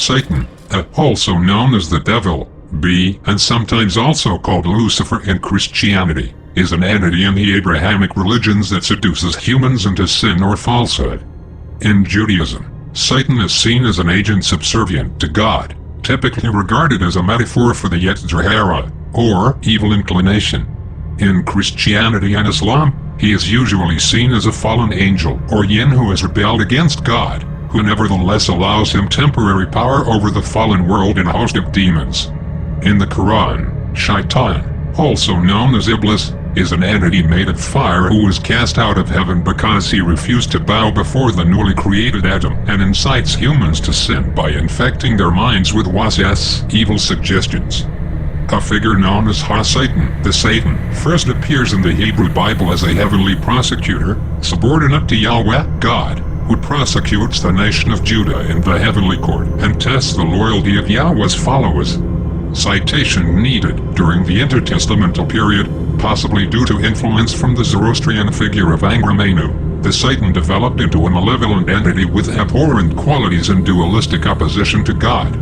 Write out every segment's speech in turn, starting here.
Satan, also known as the devil, and sometimes also called Lucifer in Christianity, is an entity in the Abrahamic religions that seduces humans into sin or falsehood. In Judaism, Satan is seen as an agent subservient to God, typically regarded as a metaphor for the Yetzer Hara, or evil inclination. In Christianity and Islam, he is usually seen as a fallen angel or yin who has rebelled against God, who nevertheless allows him temporary power over the fallen world and a host of demons. In the Quran, Shaitan, also known as Iblis, is an entity made of fire who was cast out of heaven because he refused to bow before the newly created Adam and incites humans to sin by infecting their minds with waswas, evil suggestions. A figure known as Ha-Satan, the Satan, first appears in the Hebrew Bible as a heavenly prosecutor, subordinate to Yahweh, God, who prosecutes the nation of Judah in the heavenly court and tests the loyalty of Yahweh's followers. Citation needed during the intertestamental period, possibly due to influence from the Zoroastrian figure of Angramenu. The Satan developed into a malevolent entity with abhorrent qualities and dualistic opposition to God.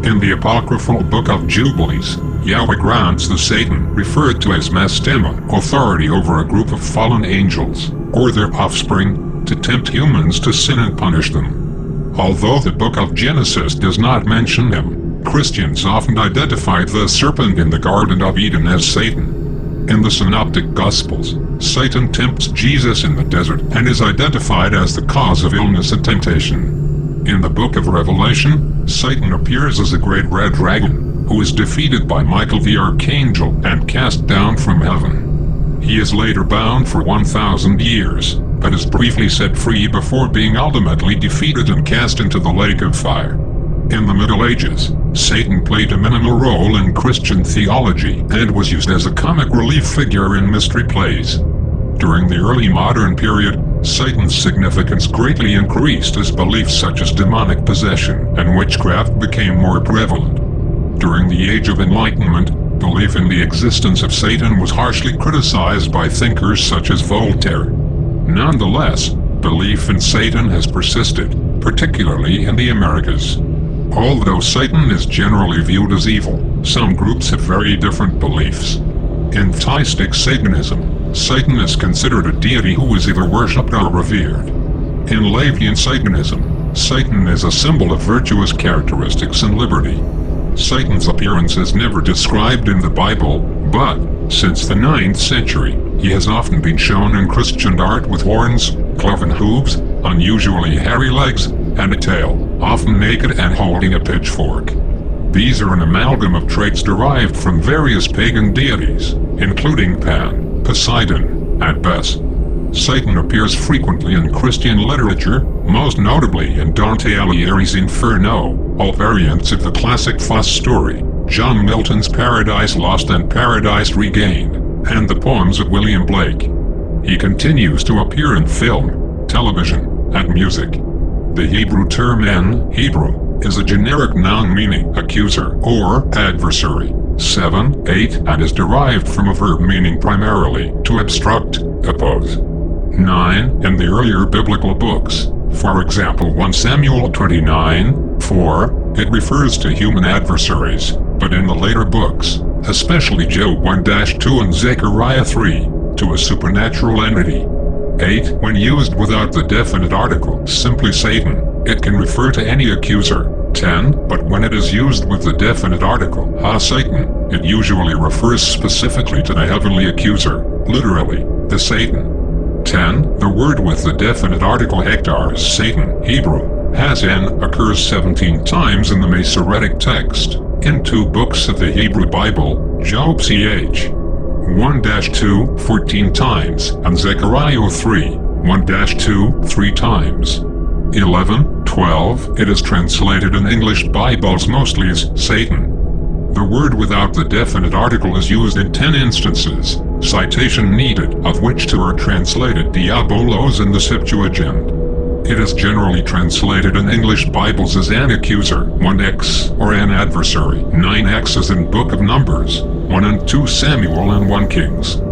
In the apocryphal Book of Jubilees, Yahweh grants the Satan, referred to as Mastema, authority over a group of fallen angels, or their offspring, to tempt humans to sin and punish them. Although the Book of Genesis does not mention him, Christians often identify the serpent in the Garden of Eden as Satan. In the Synoptic Gospels, Satan tempts Jesus in the desert and is identified as the cause of illness and temptation. In the Book of Revelation, Satan appears as a great red dragon, who is defeated by Michael the Archangel and cast down from heaven. He is later bound for 1,000 years, but is briefly set free before being ultimately defeated and cast into the lake of fire. In the Middle Ages, Satan played a minimal role in Christian theology and was used as a comic relief figure in mystery plays. During the early modern period, Satan's significance greatly increased as beliefs such as demonic possession and witchcraft became more prevalent. During the Age of Enlightenment, belief in the existence of Satan was harshly criticized by thinkers such as Voltaire. Nonetheless, belief in Satan has persisted, particularly in the Americas. Although Satan is generally viewed as evil, some groups have very different beliefs. In theistic Satanism, Satan is considered a deity who is either worshipped or revered. In Lavian Satanism, Satan is a symbol of virtuous characteristics and liberty. Satan's appearance is never described in the Bible, but, since the 9th century, he has often been shown in Christian art with horns, cloven hooves, unusually hairy legs, and a tail, often naked and holding a pitchfork. These are an amalgam of traits derived from various pagan deities, including Pan, Poseidon, and Bes. Satan appears frequently in Christian literature, most notably in Dante Alighieri's Inferno, all variants of the classic Faust story, John Milton's Paradise Lost and Paradise Regained, and the poems of William Blake. He continues to appear in film, television, and music. The Hebrew term Hebrew is a generic noun meaning accuser or adversary, 7, 8, and is derived from a verb meaning primarily to obstruct, oppose. 9, in the earlier biblical books, for example 1 Samuel 29, 4, it refers to human adversaries, but in the later books, especially Job 1-2 and Zechariah 3, to a supernatural entity. 8, when used without the definite article, simply Satan, it can refer to any accuser. 10, but when it is used with the definite article, Ha-Satan, it usually refers specifically to the heavenly accuser, literally, the Satan. 10, the word with the definite article hektar, Satan, Hebrew, has-en, occurs 17 times in the Masoretic text, in 2 books of the Hebrew Bible, Job ch. 1-2, 14 times, and Zechariah 3, 1-2, 3 times. 11, 12, it is translated in English Bibles mostly as Satan. The word without the definite article is used in 10 instances, citation needed, of which 2 are translated diabolos in the Septuagint. It is generally translated in English Bibles as an accuser, 1x, or an adversary, 9x as in Book of Numbers, 1 and 2 Samuel and 1 Kings.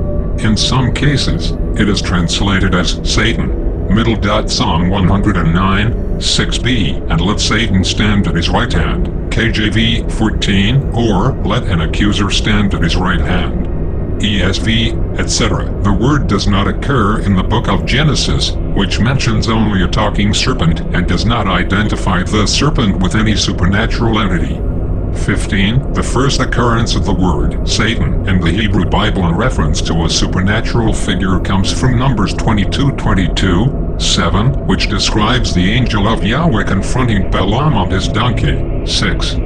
In some cases, it is translated as Satan, Psalm 109, 6b, and let Satan stand at his right hand, KJV 14, or let an accuser stand at his right hand, ESV, etc. The word does not occur in the book of Genesis, which mentions only a talking serpent and does not identify the serpent with any supernatural entity. 15. The first occurrence of the word Satan in the Hebrew Bible in reference to a supernatural figure comes from Numbers 22:22, 7, which describes the angel of Yahweh confronting Balaam on his donkey. 6.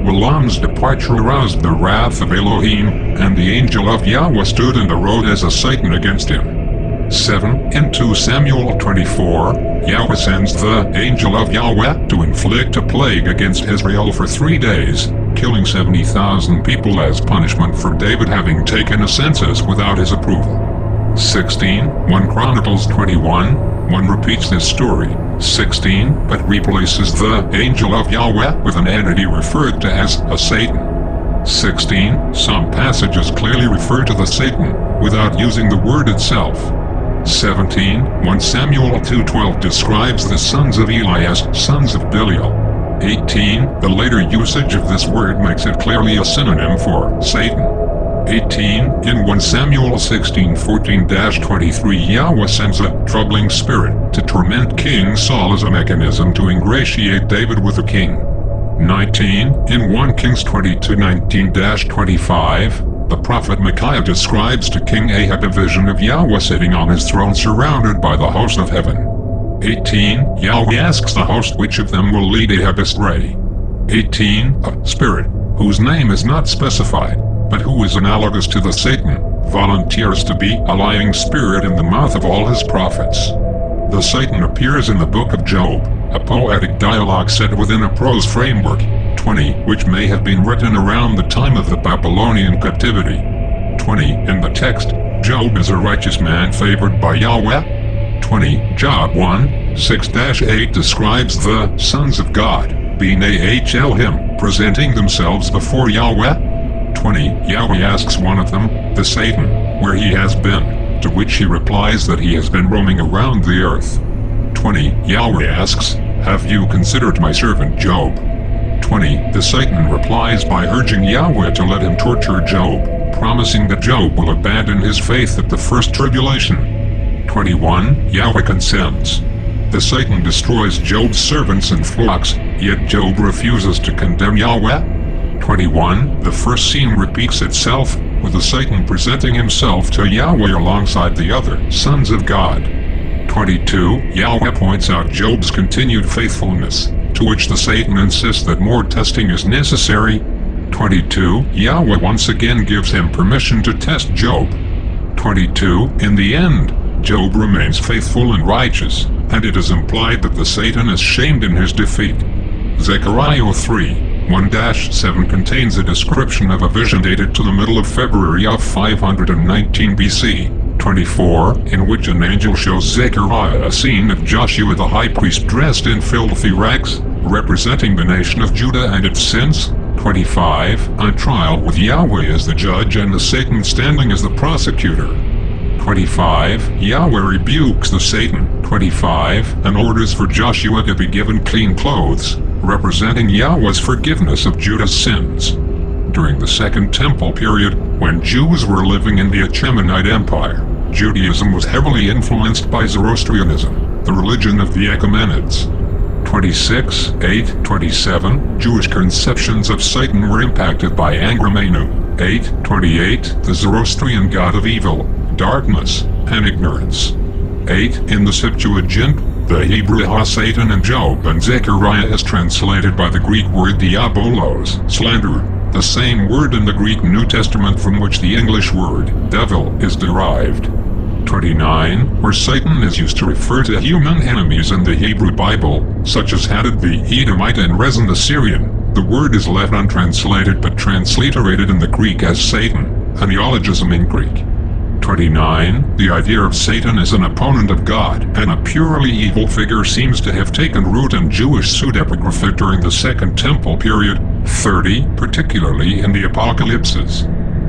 Balaam's departure aroused the wrath of Elohim, and the angel of Yahweh stood in the road as a Satan against him. 7. In 2 Samuel 24, Yahweh sends the angel of Yahweh to inflict a plague against Israel for 3 days, killing 70,000 people as punishment for David having taken a census without his approval. 16. 1 Chronicles 21, 1 repeats this story. 16, but replaces the angel of Yahweh with an entity referred to as a Satan. 16. Some passages clearly refer to the Satan, without using the word itself. 17. 1 Samuel 2:12 describes the sons of Eli as sons of Belial. 18. The later usage of this word makes it clearly a synonym for Satan. 18. In 1 Samuel 16:14-23 Yahweh sends a troubling spirit to torment King Saul as a mechanism to ingratiate David with the king. 19. In 1 Kings 22:19-25 the prophet Micaiah describes to King Ahab a vision of Yahweh sitting on his throne surrounded by the host of heaven. 18. Yahweh asks the host which of them will lead Ahab astray. 18. A spirit, whose name is not specified, but who is analogous to the Satan, volunteers to be a lying spirit in the mouth of all his prophets. The Satan appears in the book of Job, a poetic dialogue set within a prose framework, 20, which may have been written around the time of the Babylonian captivity. 20. In the text, Job is a righteous man favored by Yahweh. 20. Job 1, 6-8 describes the sons of God, B'nai Elohim, presenting themselves before Yahweh. 20. Yahweh asks one of them, the Satan, where he has been, to which he replies that he has been roaming around the earth. 20. Yahweh asks, have you considered my servant Job? 20. The Satan replies by urging Yahweh to let him torture Job, promising that Job will abandon his faith at the first tribulation. 21. Yahweh consents. The Satan destroys Job's servants and flocks, yet Job refuses to condemn Yahweh. 21. The first scene repeats itself, with the Satan presenting himself to Yahweh alongside the other sons of God. 22. Yahweh points out Job's continued faithfulness, to which the Satan insists that more testing is necessary. 22. Yahweh once again gives him permission to test Job. 22. In the end, Job remains faithful and righteous, and it is implied that the Satan is shamed in his defeat. Zechariah 3. 1-7 contains a description of a vision dated to the middle of February of 519 BC. 24, in which an angel shows Zechariah a scene of Joshua the high priest dressed in filthy rags, representing the nation of Judah and its sins. 25, a trial with Yahweh as the judge and the Satan standing as the prosecutor. 25, Yahweh rebukes the Satan. 25, and orders for Joshua to be given clean clothes, representing Yahweh's forgiveness of Judah's sins. During the Second Temple period, when Jews were living in the Achaemenid Empire, Judaism was heavily influenced by Zoroastrianism, the religion of the Ecumenids. 26, 8-27, Jewish conceptions of Satan were impacted by Angramenu. 8-28, the Zoroastrian god of evil, darkness, and ignorance. 8, in the Septuagint, the Hebrew ha-Satan and Job and Zechariah is translated by the Greek word diabolos, slander, the same word in the Greek New Testament from which the English word devil is derived. 29, where Satan is used to refer to human enemies in the Hebrew Bible, such as Hadad the Edomite and Rezin the Syrian, the word is left untranslated but transliterated in the Greek as Satan, a neologism in Greek. 29, the idea of Satan as an opponent of God and a purely evil figure seems to have taken root in Jewish pseudepigrapha during the Second Temple period. 30, particularly in the Apocalypses.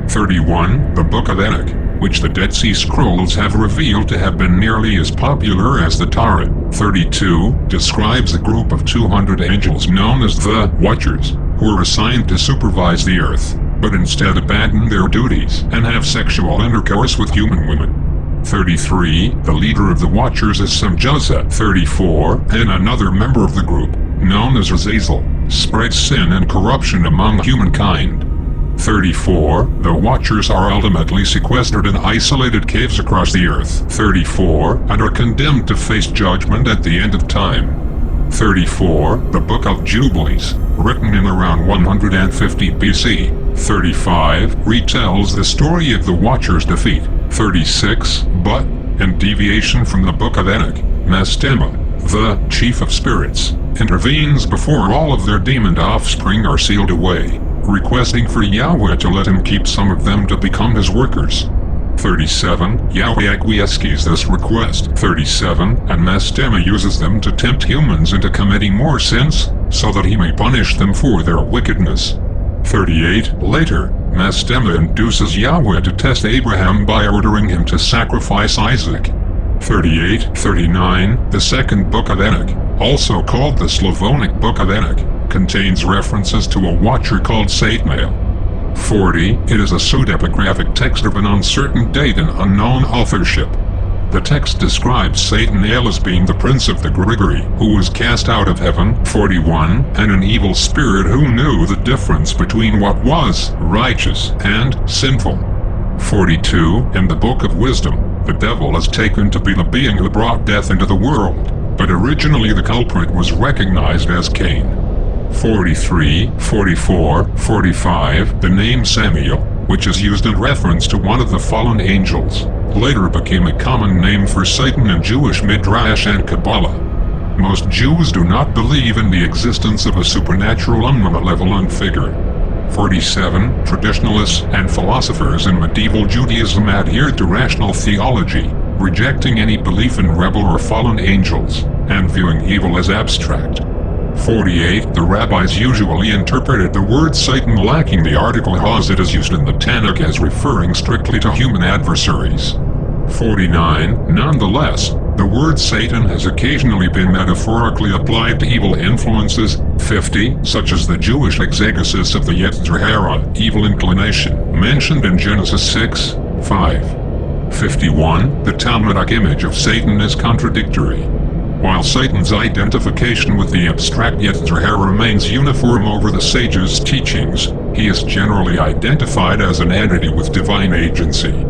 31, the Book of Enoch, which the Dead Sea Scrolls have revealed to have been nearly as popular as the Torah. 32 describes a group of 200 angels known as the Watchers, who are assigned to supervise the earth, but instead abandon their duties and have sexual intercourse with human women. 33 The leader of the Watchers is Samjaza. 34 And another member of the group, known as Azazel, spreads sin and corruption among humankind. 34 The Watchers are ultimately sequestered in isolated caves across the earth. 34 And are condemned to face judgment at the end of time. 34 The Book of Jubilees, written in around 150 BC. 35 retells the story of the Watchers' defeat. 36 But, in deviation from the Book of Enoch, Mastema, the chief of spirits, intervenes before all of their demon offspring are sealed away, requesting for Yahweh to let him keep some of them to become his workers. 37 Yahweh acquiesces this request. 37 And Mastema uses them to tempt humans into committing more sins, so that he may punish them for their wickedness. 38 Later, Mastema induces Yahweh to test Abraham by ordering him to sacrifice Isaac. 38-39 The second Book of Enoch, also called the Slavonic Book of Enoch, contains references to a watcher called Satanic. 40 It is a pseudepigraphic text of an uncertain date and unknown authorship. The text describes Sataniel as being the prince of the Grigori, who was cast out of heaven. 41 And an evil spirit who knew the difference between what was righteous and sinful. 42 In the Book of Wisdom, the devil is taken to be the being who brought death into the world, but originally the culprit was recognized as Cain. 43, 44, 45 The name Samuel, which is used in reference to one of the fallen angels, later became a common name for Satan in Jewish Midrash and Kabbalah. Most Jews do not believe in the existence of a supernatural unmalevolent figure. 47 Traditionalists and philosophers in medieval Judaism adhered to rational theology, rejecting any belief in rebel or fallen angels, and viewing evil as abstract. 48 The rabbis usually interpreted the word Satan lacking the article has it is used in the Tanakh as referring strictly to human adversaries. 49 Nonetheless, the word Satan has occasionally been metaphorically applied to evil influences. 50 Such as the Jewish exegesis of the Yetzer Hara, evil inclination, mentioned in Genesis 6:5. 51 The Talmudic image of Satan is contradictory. While Satan's identification with the abstract Yetzer Hara remains uniform over the sages' teachings, he is generally identified as an entity with divine agency.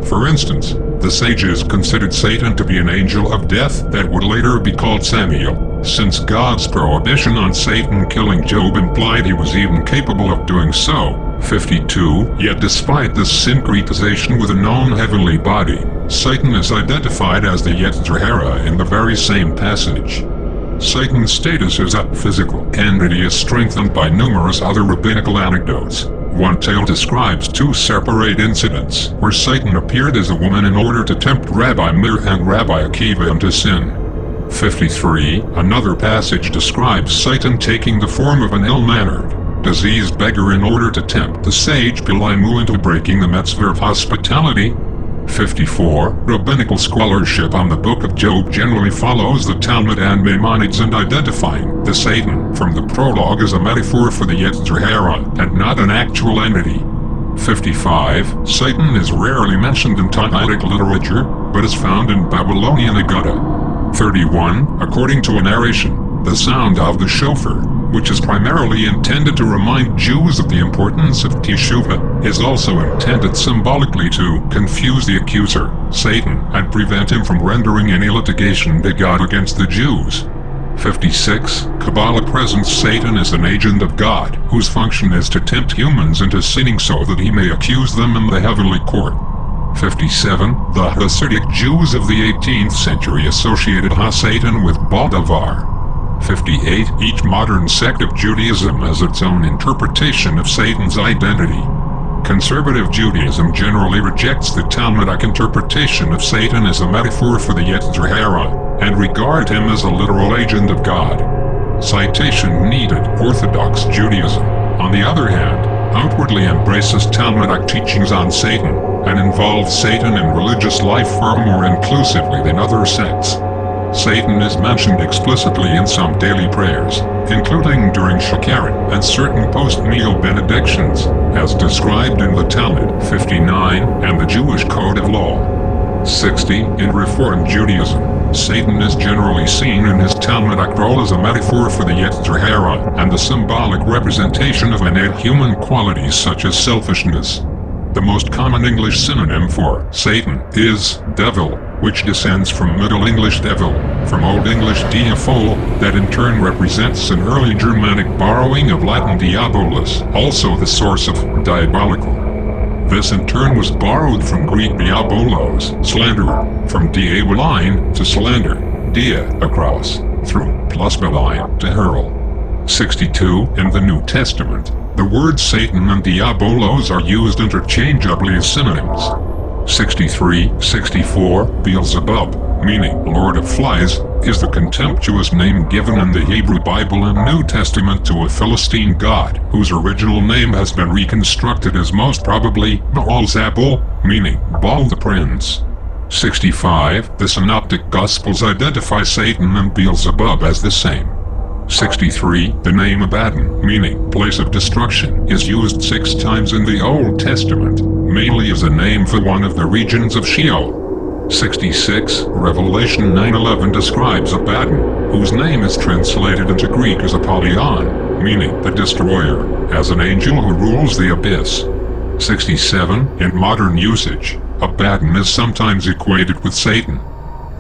For instance, the sages considered Satan to be an angel of death that would later be called Samiel, since God's prohibition on Satan killing Job implied he was even capable of doing so. 52 Yet despite this syncretization with a known heavenly body, Satan is identified as the Yetzer Hara in the very same passage. Satan's status as a physical entity is strengthened by numerous other rabbinical anecdotes. One tale describes two separate incidents where Satan appeared as a woman in order to tempt Rabbi Meir and Rabbi Akiva into sin. 53 Another passage describes Satan taking the form of an ill-mannered, diseased beggar in order to tempt the sage Pelamu into breaking the mitzvah of hospitality. 54 Rabbinical scholarship on the Book of Job generally follows the Talmud and Maimonides in identifying the Satan from the prologue as a metaphor for the Yetzer Hara and not an actual entity. 55 Satan is rarely mentioned in Talmudic literature, but is found in Babylonian Aggadah. 31 According to a narration, the sound of the shofar, which is primarily intended to remind Jews of the importance of Teshuvah, is also intended symbolically to confuse the accuser, Satan, and prevent him from rendering any litigation to God against the Jews. 56 Kabbalah presents Satan as an agent of God, whose function is to tempt humans into sinning so that he may accuse them in the heavenly court. 57 The Hasidic Jews of the 18th century associated Satan with Baldavar. 58 Each modern sect of Judaism has its own interpretation of Satan's identity. Conservative Judaism generally rejects the Talmudic interpretation of Satan as a metaphor for the Yetzer Hara, and regard him as a literal agent of God. Citation needed. Orthodox Judaism, on the other hand, outwardly embraces Talmudic teachings on Satan, and involves Satan in religious life far more inclusively than other sects. Satan is mentioned explicitly in some daily prayers, including during Shakarit and certain post-meal benedictions, as described in the Talmud 59 and the Jewish Code of Law 60. In Reform Judaism, Satan is generally seen in his Talmudic role as a metaphor for the Yetzer Hara and the symbolic representation of innate human qualities such as selfishness. The most common English synonym for Satan is devil, which descends from Middle English devil, from Old English diafol, that in turn represents an early Germanic borrowing of Latin diabolus, also the source of diabolical. This in turn was borrowed from Greek diabolos, slanderer, from diaboline to slander, dia, across, through, plus beline, to hurl. 62. In the New Testament, the words Satan and diabolos are used interchangeably as synonyms. 63, 64, Beelzebub, meaning Lord of Flies, is the contemptuous name given in the Hebrew Bible and New Testament to a Philistine god, whose original name has been reconstructed as most probably Baal-Zebul, meaning Baal the Prince. 65, the Synoptic Gospels identify Satan and Beelzebub as the same. 63, the name Abaddon, meaning place of destruction, is used 6 times in the Old Testament, mainly as a name for one of the regions of Sheol. 66, Revelation 9:11 describes Abaddon, whose name is translated into Greek as Apollyon, meaning the destroyer, as an angel who rules the abyss. 67, in modern usage, Abaddon is sometimes equated with Satan.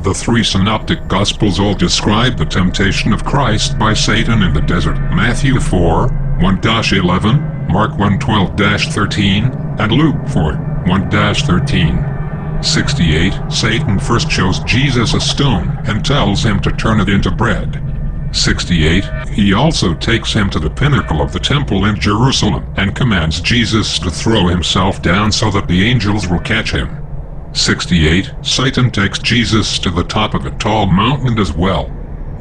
The 3 synoptic gospels all describe the temptation of Christ by Satan in the desert: Matthew 4, 1-11, Mark 1:12-13, and Luke 4, 1-13. 68, Satan first shows Jesus a stone and tells him to turn it into bread. 68, he also takes him to the pinnacle of the temple in Jerusalem and commands Jesus to throw himself down so that the angels will catch him. 68, Satan takes Jesus to the top of a tall mountain as well.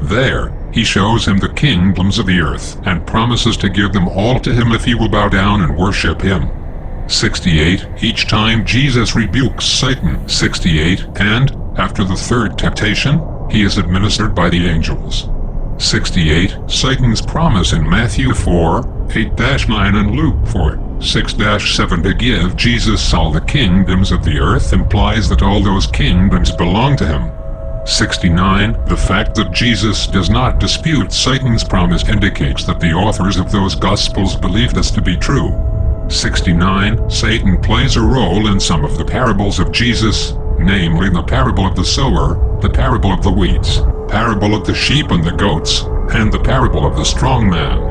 There, he shows him the kingdoms of the earth and promises to give them all to him if he will bow down and worship him. 68, each time Jesus rebukes Satan. 68, and, after the 3rd temptation, he is administered by the angels. 68, Satan's promise in Matthew 4, 8-9 and Luke 4, 6-7 to give Jesus all the kingdoms of the earth implies that all those kingdoms belong to him. 69, the fact that Jesus does not dispute Satan's promise indicates that the authors of those Gospels believe this to be true. 69, Satan plays a role in some of the parables of Jesus, namely the parable of the sower, the parable of the weeds, parable of the sheep and the goats, and the parable of the strong man.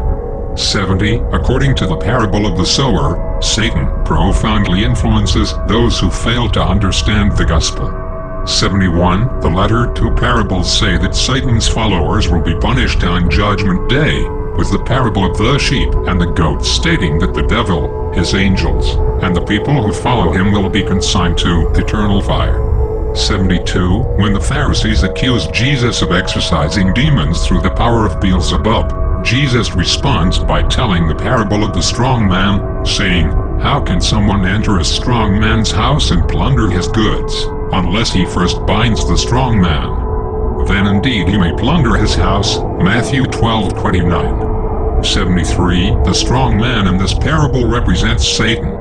70, according to the parable of the sower, Satan profoundly influences those who fail to understand the gospel. 71, the latter 2 parables say that Satan's followers will be punished on Judgment Day, with the parable of the sheep and the goats stating that the devil, his angels, and the people who follow him will be consigned to eternal fire. 72, when the Pharisees accused Jesus of exorcising demons through the power of Beelzebub, Jesus responds by telling the parable of the strong man, saying, "How can someone enter a strong man's house and plunder his goods, unless he first binds the strong man? Then indeed he may plunder his house." Matthew 12:29. 73, the strong man in this parable represents Satan.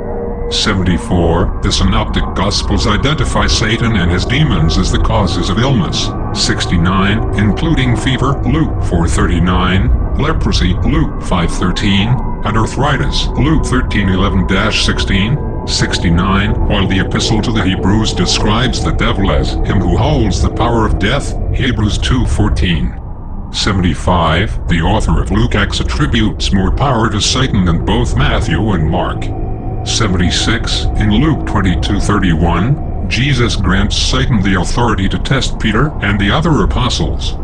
74, the Synoptic Gospels identify Satan and his demons as the causes of illness. 69, including fever, Luke 4:39, leprosy, Luke 5:13, and arthritis, Luke 13:11-16. 69, while the Epistle to the Hebrews describes the devil as him who holds the power of death, Hebrews 2:14. 75, the author of Luke attributes more power to Satan than both Matthew and Mark. 76, in Luke 22:31, Jesus grants Satan the authority to test Peter and the other apostles.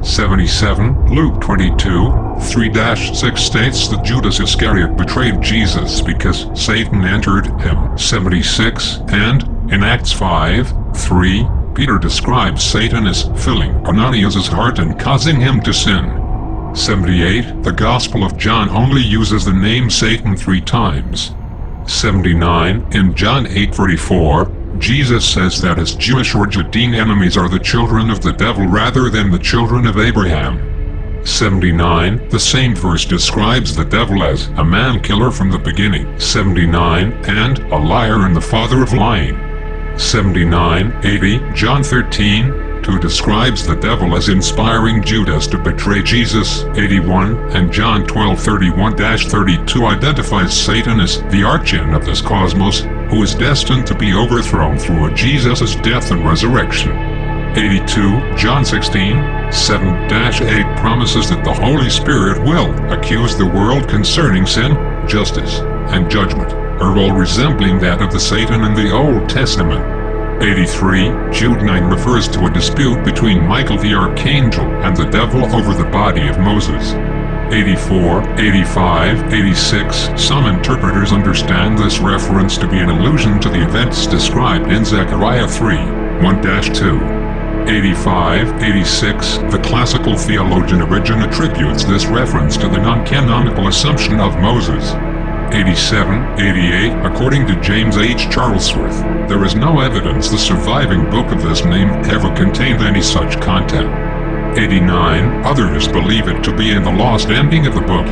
77, Luke 22:3-6 states that Judas Iscariot betrayed Jesus because Satan entered him. 76, and, in Acts 5:3, Peter describes Satan as filling Ananias's heart and causing him to sin. 78. The Gospel of John only uses the name Satan 3 times. 79. In John 8:44, Jesus says that his Jewish or Judean enemies are the children of the devil rather than the children of Abraham. 79. The same verse describes the devil as a man-killer from the beginning. 79. And a liar and the father of lying. 79. 80. John 13:2 describes the devil as inspiring Judas to betray Jesus. 81. And John 12:31-32 identifies Satan as the archon of this cosmos, who is destined to be overthrown through Jesus' death and resurrection. 82. John 16:7-8 promises that the Holy Spirit will accuse the world concerning sin, justice, and judgment, a role resembling that of the Satan in the Old Testament. 83. Jude 9 refers to a dispute between Michael the archangel and the devil over the body of Moses. 84, 85, 86. Some interpreters understand this reference to be an allusion to the events described in Zechariah 3:1-2. 85, 86. The classical theologian Origen attributes this reference to the non-canonical assumption of Moses. 87, 88. According to James H. Charlesworth, there is no evidence the surviving book of this name ever contained any such content. 89. Others believe it to be in the lost ending of the book.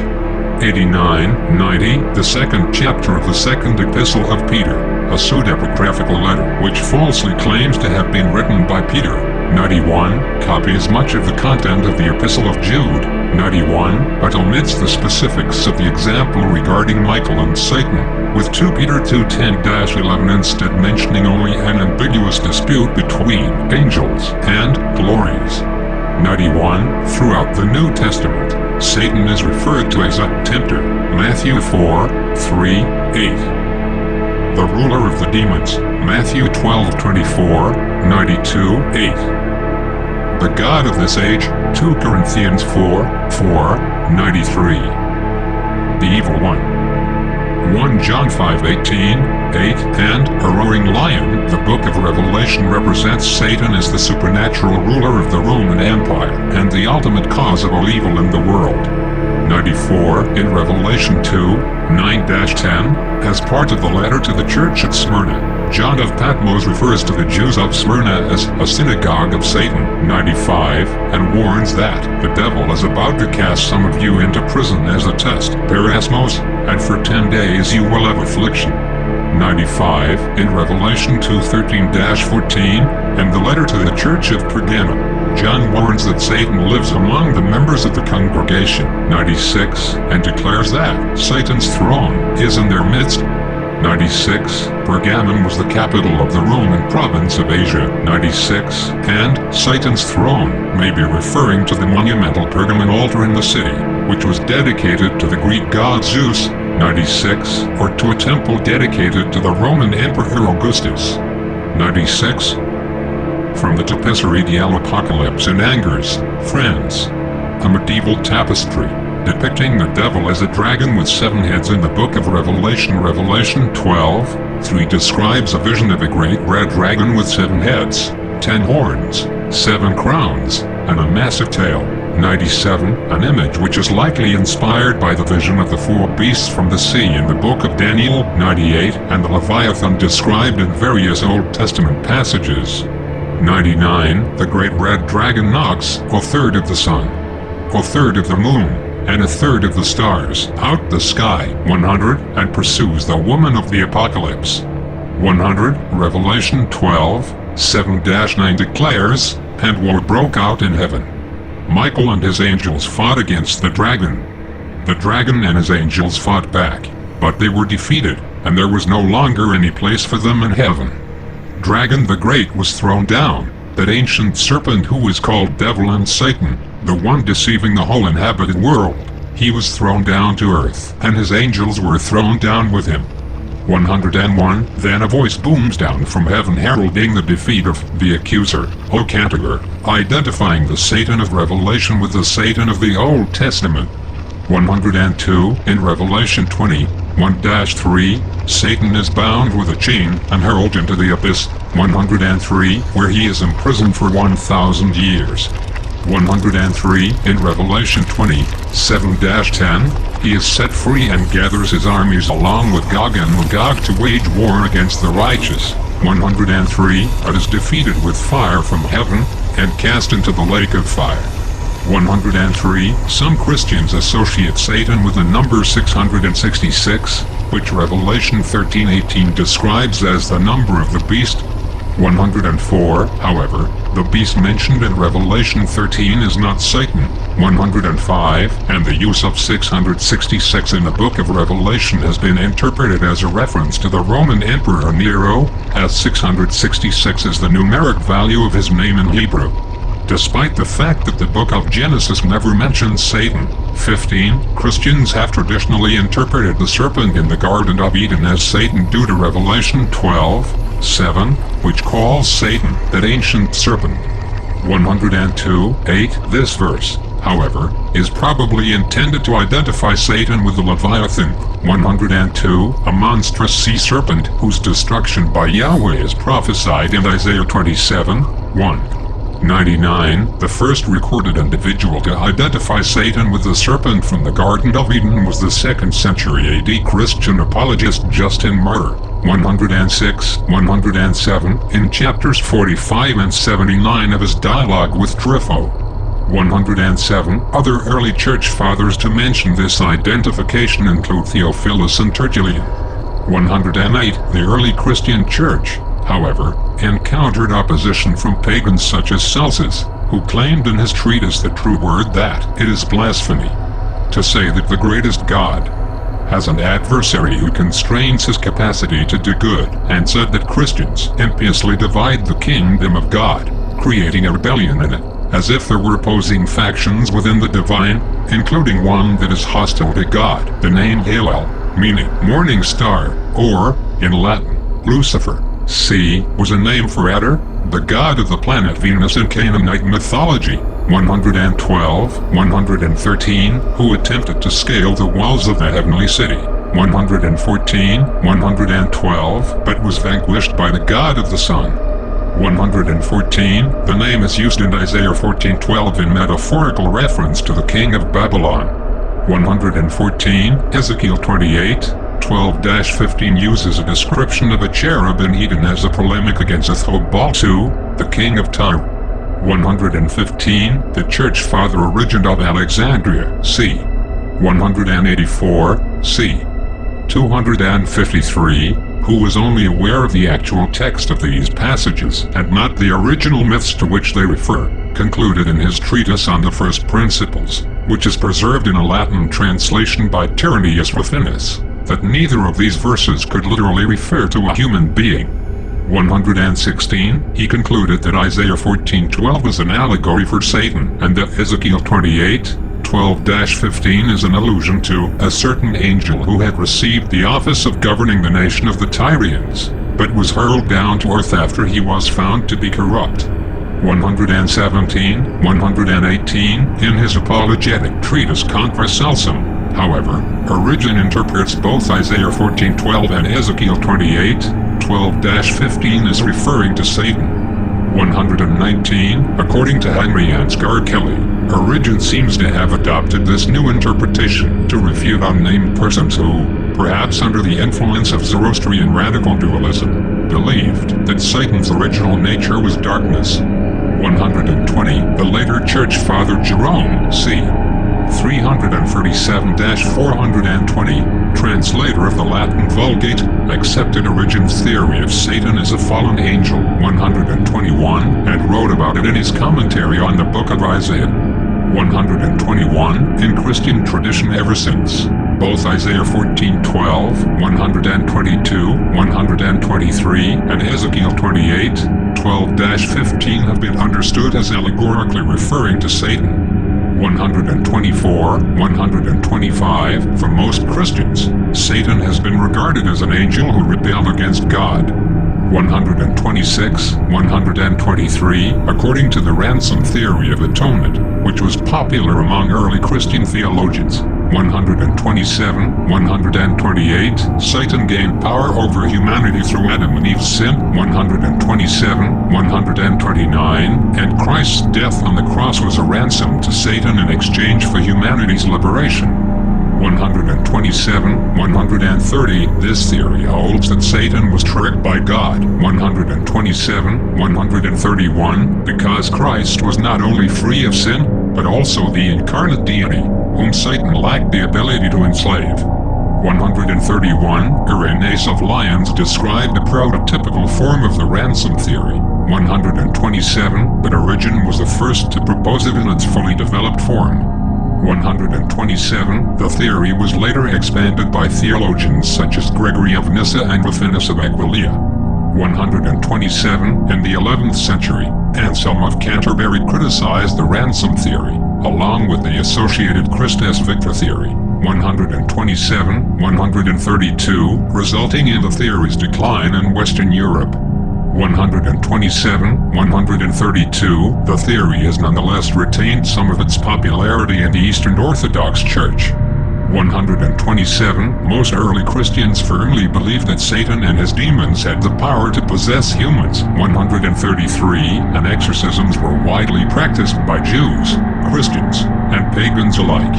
89, 90. The second chapter of the second epistle of Peter, a pseudepigraphical letter which falsely claims to have been written by Peter. 91. Copies much of the content of the Epistle of Jude. 91. But omits the specifics of the example regarding Michael and Satan, with 2 Peter 2:10-11 instead mentioning only an ambiguous dispute between angels and glories. 91. Throughout the New Testament, Satan is referred to as a tempter. Matthew 4:3-8. The ruler of the demons. Matthew 12:24, 92:8. The God of this age. 2 Corinthians 4:93. The evil one. 1 John 5:18-8. And a roaring lion. The book of Revelation represents Satan as the supernatural ruler of the Roman Empire and the ultimate cause of all evil in the world. 94. In Revelation 2:9-10, as part of the letter to the church at Smyrna, John of Patmos refers to the Jews of Smyrna as a synagogue of Satan. 95. And warns that the devil is about to cast some of you into prison as a test, perasmos, and for 10 days you will have affliction. 95. In Revelation 2:13-14, and the letter to the church of Pergamum, John warns that Satan lives among the members of the congregation. 96. And declares that Satan's throne is in their midst. 96. Pergamum was the capital of the Roman province of Asia. 96. And Satan's throne may be referring to the monumental Pergamon altar in the city, which was dedicated to the Greek god Zeus. 96. Or to a temple dedicated to the Roman Emperor Augustus. 96. From the Tapisserie de l'Apocalypse in Angers, France. A medieval tapestry depicting the devil as a dragon with 7 heads in the book of Revelation. Revelation 12:3 describes a vision of a great red dragon with 7 heads, 10 horns, 7 crowns, and a massive tail. 97. An image which is likely inspired by the vision of the 4 beasts from the sea in the book of Daniel. 98. And the Leviathan described in various Old Testament passages. 99. The great red dragon knocks a third of the sun, a third of the moon, and a third of the stars out the sky. 100. And pursues the woman of the apocalypse. 100. Revelation 12:7-9 declares, and war broke out in heaven. Michael and his angels fought against the dragon. The dragon and his angels fought back, but they were defeated, and there was no longer any place for them in heaven. Dragon the Great was thrown down, that ancient serpent who is called Devil and Satan, the one deceiving the whole inhabited world. He was thrown down to earth, and his angels were thrown down with him. 101. Then a voice booms down from heaven heralding the defeat of the accuser, O Cantigur, identifying the Satan of Revelation with the Satan of the Old Testament. 102. In Revelation 20:1-3, Satan is bound with a chain and hurled into the abyss. 103. Where he is imprisoned for 1,000 years. 103. In Revelation 27-10, he is set free and gathers his armies along with Gog and Magog to wage war against the righteous. 103. But is defeated with fire from heaven and cast into the lake of fire. 103. Some Christians associate Satan with the number 666, which Revelation 13:18 describes as the number of the beast. 104. However, the beast mentioned in Revelation 13 is not Satan. 105. And the use of 666 in the book of Revelation has been interpreted as a reference to the Roman Emperor Nero, as 666 is the numeric value of his name in Hebrew, despite the fact that the book of Genesis never mentions Satan. 15. Christians have traditionally interpreted the serpent in the Garden of Eden as Satan due to Revelation 12:7, which calls Satan that ancient serpent. 102:8. This verse, however, is probably intended to identify Satan with the Leviathan. 102. A monstrous sea serpent whose destruction by Yahweh is prophesied in Isaiah 27:1. 99. The first recorded individual to identify Satan with the serpent from the Garden of Eden was the 2nd century AD Christian apologist Justin Martyr. 106, 107, in chapters 45 and 79 of his dialogue with Trypho. 107. Other early church fathers to mention this identification include Theophilus and Tertullian. 108. The early Christian church, however, encountered opposition from pagans such as Celsus, who claimed in his treatise The True Word that it is blasphemy to say that the greatest God has an adversary who constrains his capacity to do good, and said that Christians impiously divide the kingdom of God, creating a rebellion in it, as if there were opposing factions within the divine, including one that is hostile to God. The name Hallel, meaning morning star, or, in Latin, Lucifer, was a name for Ater, the god of the planet Venus in Canaanite mythology. 112, 113, who attempted to scale the walls of the heavenly city. 114, 112, but was vanquished by the god of the sun. 114, the name is used in Isaiah 14:12 in metaphorical reference to the king of Babylon. 114, Ezekiel 28:12-15 uses a description of a cherub in Eden as a polemic against Ethobal-2, the king of Tyre. 115, the church father Origen of Alexandria, c. 184, c. 253, who was only aware of the actual text of these passages and not the original myths to which they refer, concluded in his treatise on the first principles, which is preserved in a Latin translation by Tyrannius Rufinus, that neither of these verses could literally refer to a human being. 116, he concluded that Isaiah 14:12 is an allegory for Satan, and that Ezekiel 28:12-15 is an allusion to a certain angel who had received the office of governing the nation of the Tyrians, but was hurled down to earth after he was found to be corrupt. 117, 118, in his apologetic treatise Contra Celsum, however, Origen interprets both Isaiah 14:12 and Ezekiel 28:12-15 as referring to Satan. 119, according to Henry Ansgar Kelly, Origen seems to have adopted this new interpretation to refute unnamed persons who, perhaps under the influence of Zoroastrian radical dualism, believed that Satan's original nature was darkness. 120, the later church father Jerome, c. 337-420, translator of the Latin Vulgate, accepted Origen's theory of Satan as a fallen angel. 121, and wrote about it in his commentary on the book of Isaiah. 121, in Christian tradition ever since, both Isaiah 14:12, 122, 123, and Ezekiel 28:12-15 have been understood as allegorically referring to Satan. 124, 125, for most Christians, Satan has been regarded as an angel who rebelled against God. 126, 123, according to the ransom theory of atonement, which was popular among early Christian theologians. 127, 128, Satan gained power over humanity through Adam and Eve's sin, 127, 129, and Christ's death on the cross was a ransom to Satan in exchange for humanity's liberation. 127, 130, this theory holds that Satan was tricked by God. 127, 131, because Christ was not only free of sin, but also the incarnate deity, whom Satan lacked the ability to enslave. 131, Irenaeus of Lyons described a prototypical form of the ransom theory. 127, but Origen was the first to propose it in its fully developed form. 127, the theory was later expanded by theologians such as Gregory of Nyssa and Rufinus of Aquileia. 127, in the 11th century, Anselm of Canterbury criticized the ransom theory, along with the associated Christus Victor theory. 127, 132, resulting in the theory's decline in Western Europe. 127, 132, the theory has nonetheless retained some of its popularity in the Eastern Orthodox Church. 127, most early Christians firmly believed that Satan and his demons had the power to possess humans. 133, and exorcisms were widely practiced by Jews, Christians, and pagans alike.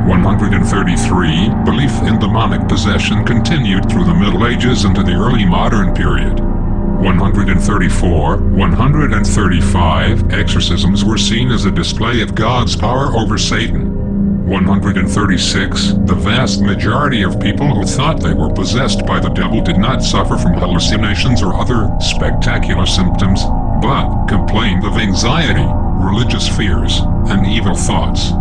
133, belief in demonic possession continued through the Middle Ages into the early modern period. 134, 135, exorcisms were seen as a display of God's power over Satan. 136, the vast majority of people who thought they were possessed by the devil did not suffer from hallucinations or other spectacular symptoms, but complained of anxiety, religious fears, and evil thoughts.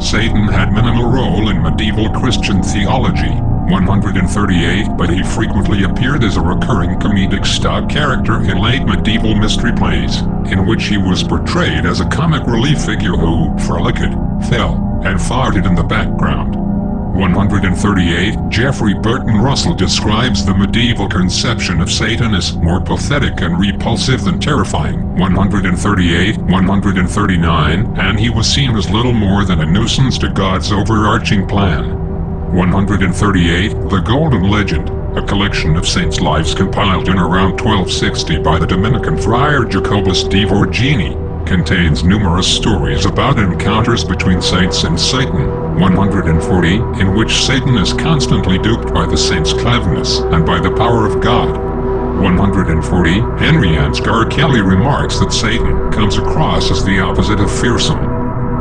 Satan had minimal role in medieval Christian theology. 138, but he frequently appeared as a recurring comedic stock character in late medieval mystery plays, in which he was portrayed as a comic relief figure who frolicked, fell, and farted in the background. 138, Geoffrey Burton Russell describes the medieval conception of Satan as more pathetic and repulsive than terrifying. 138, 139, and he was seen as little more than a nuisance to God's overarching plan. 138, The Golden Legend, a collection of saints' lives compiled in around 1260 by the Dominican friar Jacobus di Vorgini, contains numerous stories about encounters between saints and Satan. 140, in which Satan is constantly duped by the saint's cleverness and by the power of God. 140, Henry Ansgar Kelly remarks that Satan comes across as the opposite of fearsome.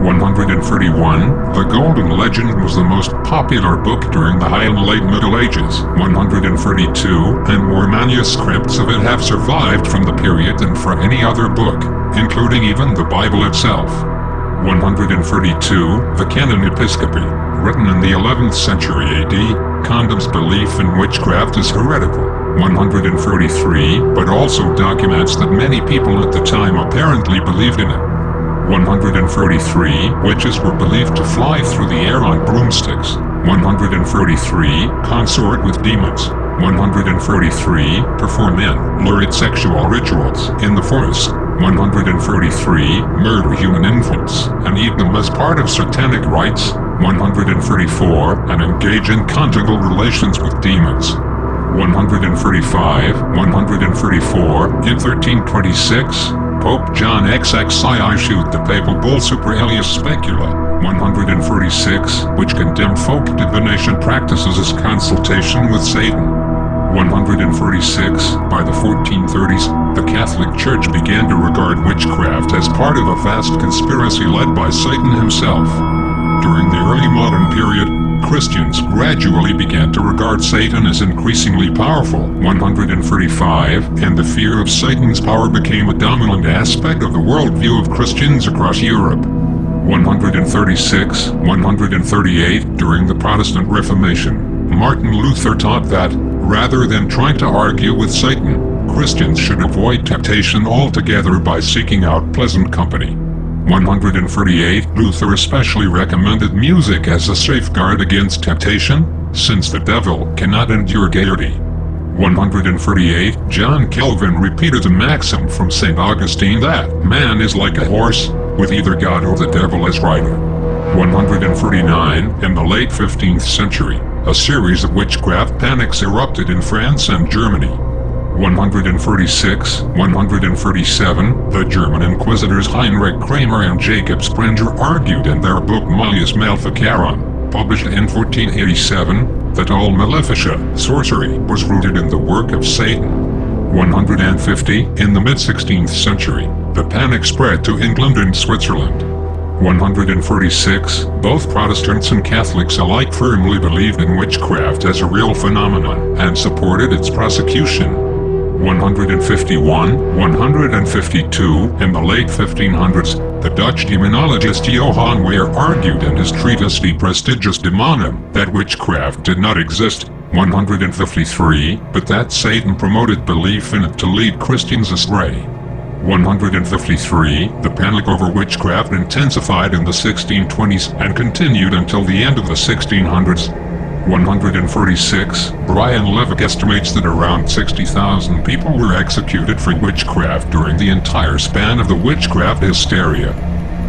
131, The Golden Legend was the most popular book during the High and Late Middle Ages. 132, and more manuscripts of it have survived from the period than for any other book, including even the Bible itself. 132, the Canon Episcopi, written in the 11th century AD, condemns belief in witchcraft as heretical. 143, but also documents that many people at the time apparently believed in it. 143, witches were believed to fly through the air on broomsticks. 143, consort with demons. 143, perform lurid sexual rituals in the forest. 143, murder human infants and eat them as part of satanic rites. 134, and engage in conjugal relations with demons. 135, 134, in 1326, Pope John XXII issued the papal bull Super Aelius Specula. 146, which condemned folk divination practices as consultation with Satan. 146, by the 1430s, the Catholic Church began to regard witchcraft as part of a vast conspiracy led by Satan himself. During the early modern period, Christians gradually began to regard Satan as increasingly powerful. 135, and the fear of Satan's power became a dominant aspect of the worldview of Christians across Europe. 136, 138, during the Protestant Reformation, Martin Luther taught that, rather than trying to argue with Satan, Christians should avoid temptation altogether by seeking out pleasant company. 138, Luther especially recommended music as a safeguard against temptation, since the devil cannot endure gaiety. 148, John Calvin repeated the maxim from St. Augustine that man is like a horse, with either God or the devil as rider. 139. In the late 15th century, a series of witchcraft panics erupted in France and Germany. 146, 137, the German inquisitors Heinrich Kramer and Jacob Sprenger argued in their book Malleus Maleficarum, published in 1487, that all maleficia, sorcery, was rooted in the work of Satan. 150, in the mid-16th century, the panic spread to England and Switzerland. 146, both Protestants and Catholics alike firmly believed in witchcraft as a real phenomenon and supported its prosecution. 151, 152, in the late 1500s, the Dutch demonologist Johann Weyer argued in his treatise De Prestigiis Demonum that witchcraft did not exist. 153, but that Satan promoted belief in it to lead Christians astray. 153, the panic over witchcraft intensified in the 1620s and continued until the end of the 1600s. 146, Brian Levick estimates that around 60,000 people were executed for witchcraft during the entire span of the witchcraft hysteria.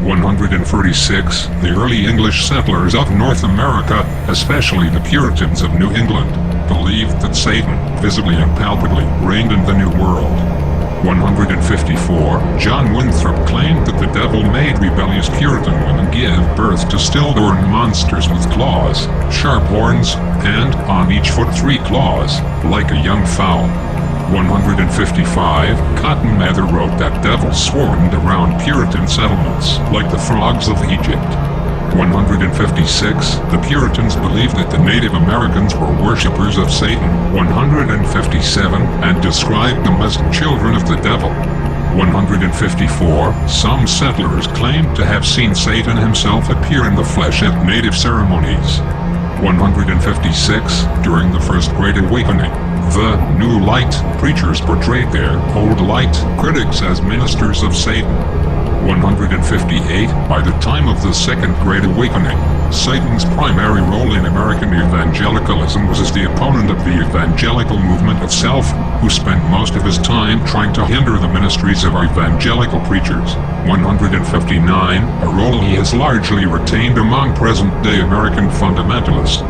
146, the early English settlers of North America, especially the Puritans of New England, believed that Satan, visibly and palpably, reigned in the New World. 154, John Winthrop claimed that the devil made rebellious Puritan women give birth to stillborn monsters with claws, sharp horns, and, on each foot 3 claws, like a young fowl. 155, Cotton Mather wrote that devils swarmed around Puritan settlements, like the frogs of Egypt. 156, the Puritans believed that the Native Americans were worshippers of Satan. 157, and described them as children of the devil. 154, some settlers claimed to have seen Satan himself appear in the flesh at native ceremonies. 156, during the First Great Awakening, the New Light preachers portrayed their Old Light critics as ministers of Satan. 158, by the time of the Second Great Awakening, Satan's primary role in American evangelicalism was as the opponent of the evangelical movement itself, who spent most of his time trying to hinder the ministries of evangelical preachers. 159, a role he has largely retained among present-day American fundamentalists.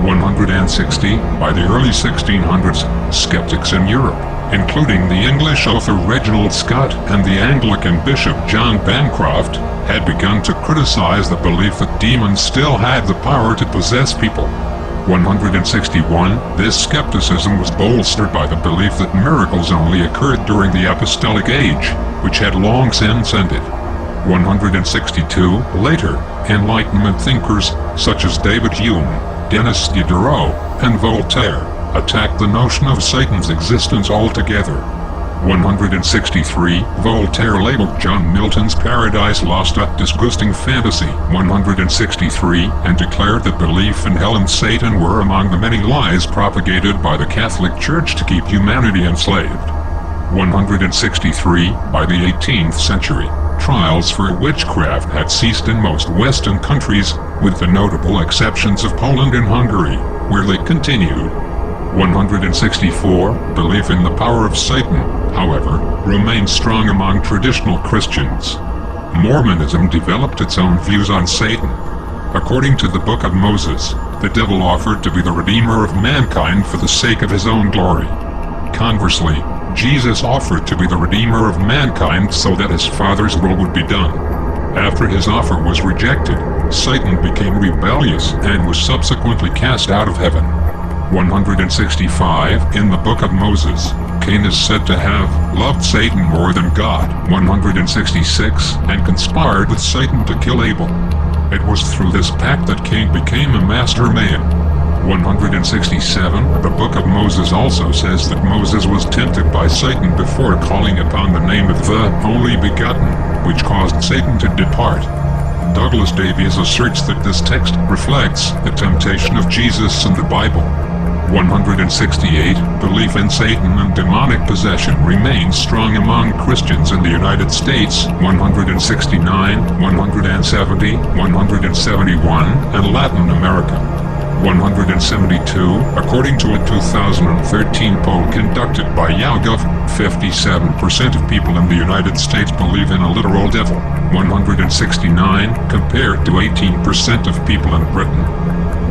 160, by the early 1600s, skeptics in Europe, including the English author Reginald Scott and the Anglican bishop John Bancroft, had begun to criticize the belief that demons still had the power to possess people. 161, this skepticism was bolstered by the belief that miracles only occurred during the apostolic age, which had long since ended. 162, later, Enlightenment thinkers such as David Hume, Denis Diderot, and Voltaire attacked the notion of Satan's existence altogether. 163, Voltaire labeled John Milton's Paradise Lost a disgusting fantasy. 163, and declared that belief in hell and Satan were among the many lies propagated by the Catholic Church to keep humanity enslaved. 163, by the 18th century, trials for witchcraft had ceased in most Western countries, with the notable exceptions of Poland and Hungary, where they continued. 164, belief in the power of Satan, however, remained strong among traditional Christians. Mormonism developed its own views on Satan. According to the Book of Moses, the devil offered to be the redeemer of mankind for the sake of his own glory. Conversely, Jesus offered to be the redeemer of mankind so that his Father's will would be done. After his offer was rejected, Satan became rebellious and was subsequently cast out of heaven. 165, in the Book of Moses, Cain is said to have loved Satan more than God. 166, and conspired with Satan to kill Abel. It was through this pact that Cain became a master man. 167, the Book of Moses also says that Moses was tempted by Satan before calling upon the name of the Only Begotten, which caused Satan to depart. Douglas Davies asserts that this text reflects the temptation of Jesus in the Bible. 168, belief in Satan and demonic possession remains strong among Christians in the United States. 169, 170, 171, and Latin America. 172, according to a 2013 poll conducted by YouGov, 57% of people in the United States believe in a literal devil. 169, compared to 18% of people in Britain.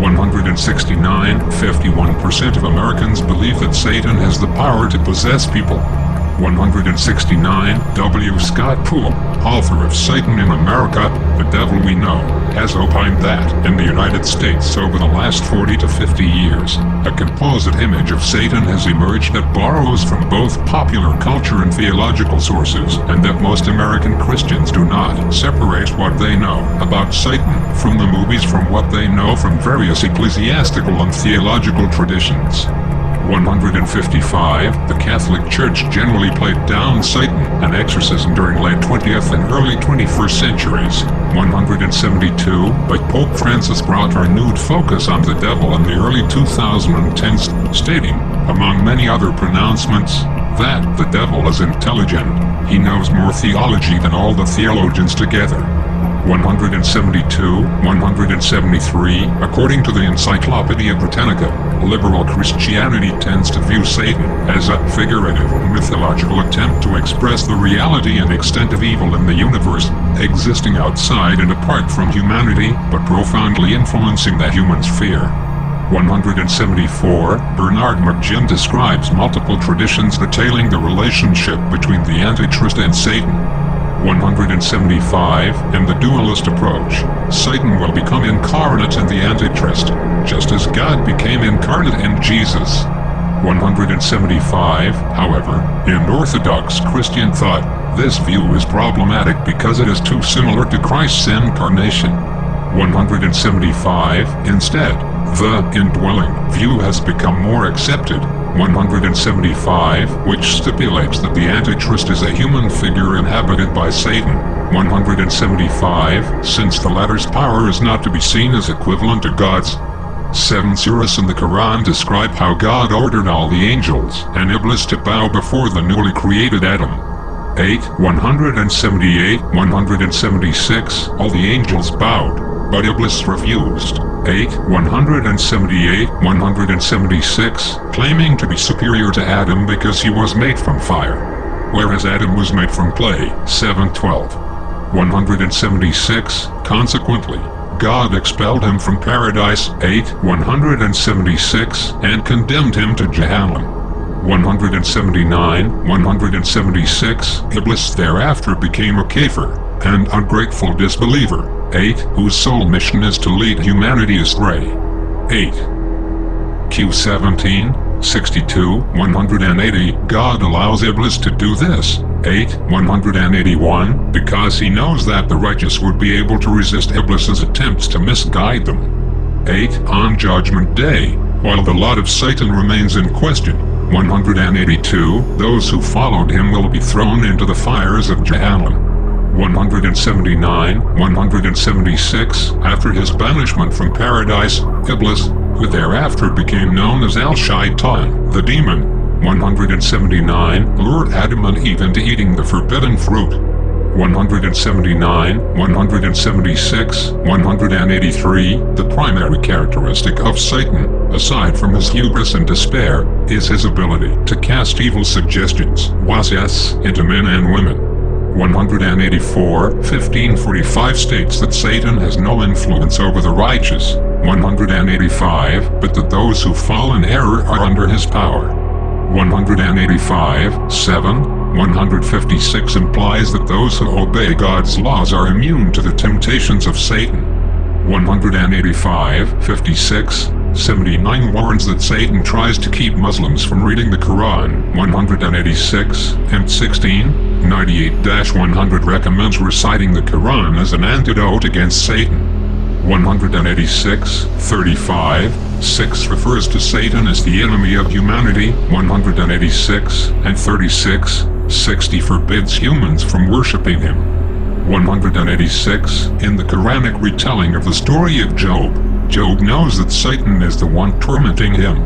169, 51% of Americans believe that Satan has the power to possess people. 169, W. Scott Poole, author of Satan in America, The Devil We Know, has opined that, in the United States over the last 40 to 50 years, a composite image of Satan has emerged that borrows from both popular culture and theological sources, and that most American Christians do not separate what they know about Satan from the movies from what they know from various ecclesiastical and theological traditions. 155, the Catholic Church generally played down Satan and exorcism during late 20th and early 21st centuries. 172, but Pope Francis brought a renewed focus on the devil in the early 2010s, stating, among many other pronouncements, that the devil is intelligent. He knows more theology than all the theologians together. 172, 173, according to the Encyclopedia Britannica, liberal Christianity tends to view Satan as a figurative, mythological attempt to express the reality and extent of evil in the universe, existing outside and apart from humanity, but profoundly influencing the human sphere. 174, Bernard McGinn describes multiple traditions detailing the relationship between the Antichrist and Satan. 175, in the dualist approach, Satan will become incarnate in the Antichrist, just as God became incarnate in Jesus. 175, however, in Orthodox Christian thought, this view is problematic because it is too similar to Christ's incarnation. 175, instead, the indwelling view has become more accepted. 175, which stipulates that the Antichrist is a human figure inhabited by Satan. 175, since the latter's power is not to be seen as equivalent to God's. 7 surahs in the Quran describe how God ordered all the angels and Iblis to bow before the newly created Adam. 8, 178, 176, all the angels bowed, but Iblis refused. 8, 178, 176, claiming to be superior to Adam because he was made from fire, whereas Adam was made from clay. 7:12. 176, consequently, God expelled him from paradise. 8, 176, and condemned him to Jahannam. 179, 176, Iblis thereafter became a kafir, an ungrateful disbeliever. 8, whose sole mission is to lead humanity astray. 8. Q17, 62, 180, God allows Iblis to do this. 8, 181, because he knows that the righteous would be able to resist Iblis's attempts to misguide them. 8, on Judgment Day, while the lot of Satan remains in question. 182, those who followed him will be thrown into the fires of Jahannam. 179, 176, after his banishment from paradise, Iblis, who thereafter became known as Al-Shaitan, the demon, 179, lured Adam and Eve into eating the forbidden fruit. 179, 176, 183, the primary characteristic of Satan, aside from his hubris and despair, is his ability to cast evil suggestions, waswas, into men and women. 184, 1545 states that Satan has no influence over the righteous. 185, but that those who fall in error are under his power. 185, 7, 156 implies that those who obey God's laws are immune to the temptations of Satan. 185, 56, 79 warns that Satan tries to keep Muslims from reading the Quran. 186 and 16, 98-100 recommends reciting the Quran as an antidote against Satan. 186, 35, 6 refers to Satan as the enemy of humanity. 186 and 36, 60 forbids humans from worshipping him. 186, in the Quranic retelling of the story of Job, Job knows that Satan is the one tormenting him.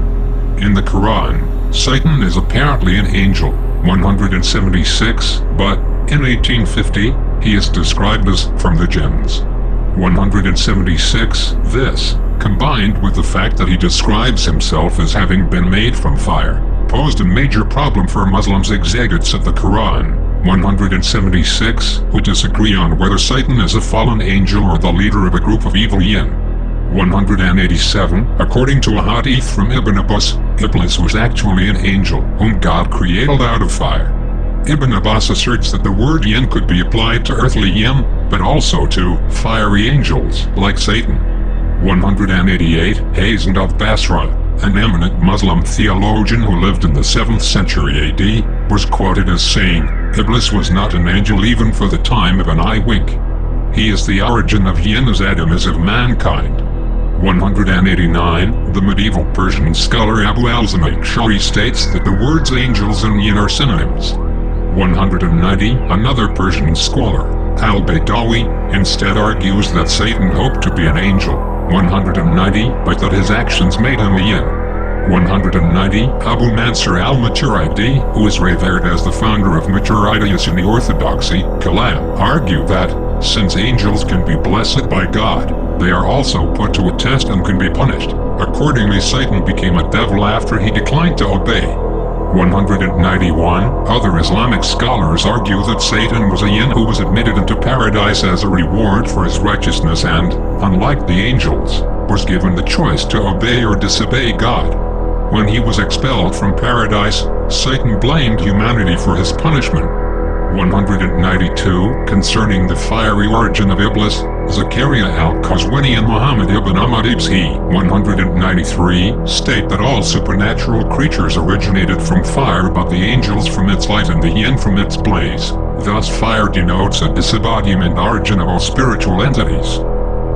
In the Quran, Satan is apparently an angel. 176, but in 1850, he is described as from the jinns. 176, this combined with the fact that he describes himself as having been made from fire, posed a major problem for Muslims exegetes of the Quran. 176, who disagree on whether Satan is a fallen angel or the leader of a group of evil yin. 187, according to a hadith from Ibn Abbas, Iblis was actually an angel whom God created out of fire. Ibn Abbas asserts that the word yin could be applied to earthly yin, but also to fiery angels, like Satan. 188, Hazan of Basra, an eminent Muslim theologian who lived in the 7th century AD, was quoted as saying, "Iblis was not an angel even for the time of an eye wink. He is the origin of yin as Adam is of mankind." 189, the medieval Persian scholar Abu al-Zamakhshari states that the words angels and yin are synonyms. 190, another Persian scholar, al-Baydawi, instead argues that Satan hoped to be an angel. 190, but that his actions made him a yin. 190, Abu Mansur al-Maturidi, who is revered as the founder of Maturidian orthodoxy, Kalam, argued that, since angels can be blessed by God, they are also put to a test and can be punished. Accordingly, Satan became a devil after he declined to obey. 191, other Islamic scholars argue that Satan was a yin who was admitted into paradise as a reward for his righteousness and, unlike the angels, was given the choice to obey or disobey God. When he was expelled from paradise, Satan blamed humanity for his punishment. 192, concerning the fiery origin of Iblis, Zakaria al-Qazwini and Muhammad ibn Ahmad Ibsi, 193, state that all supernatural creatures originated from fire, but the angels from its light and the yin from its blaze. Thus fire denotes a disembodiment origin of all spiritual entities.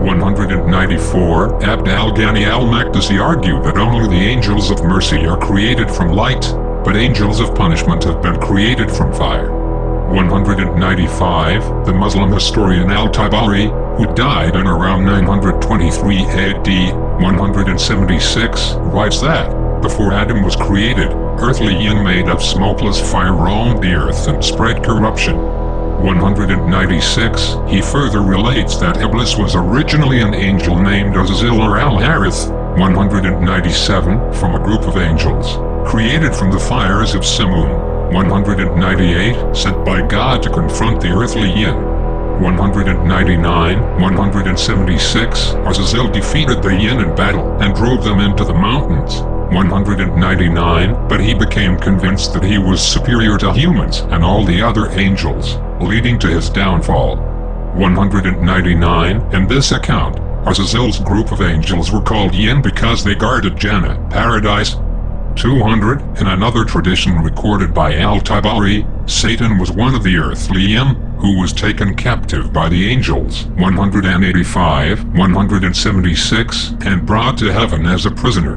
194, Abd al-Ghani al-Maqdisi argued that only the angels of mercy are created from light, but angels of punishment have been created from fire. 195, the Muslim historian al-Tabari, who died in around 923 AD, 176, writes that, before Adam was created, earthly yin made of smokeless fire roamed the earth and spread corruption. 196, he further relates that Iblis was originally an angel named Azazel or Al-Harith, 197, from a group of angels, created from the fires of Simoon. 198, sent by God to confront the earthly yin. 199, 176, Azazel defeated the yin in battle and drove them into the mountains. 199, but he became convinced that he was superior to humans and all the other angels, leading to his downfall. 199, in this account, Azazel's group of angels were called yin because they guarded Jannah, paradise. 200, in another tradition recorded by al-Tabari, Satan was one of the earthly yin who was taken captive by the angels. 185, 176, and brought to heaven as a prisoner.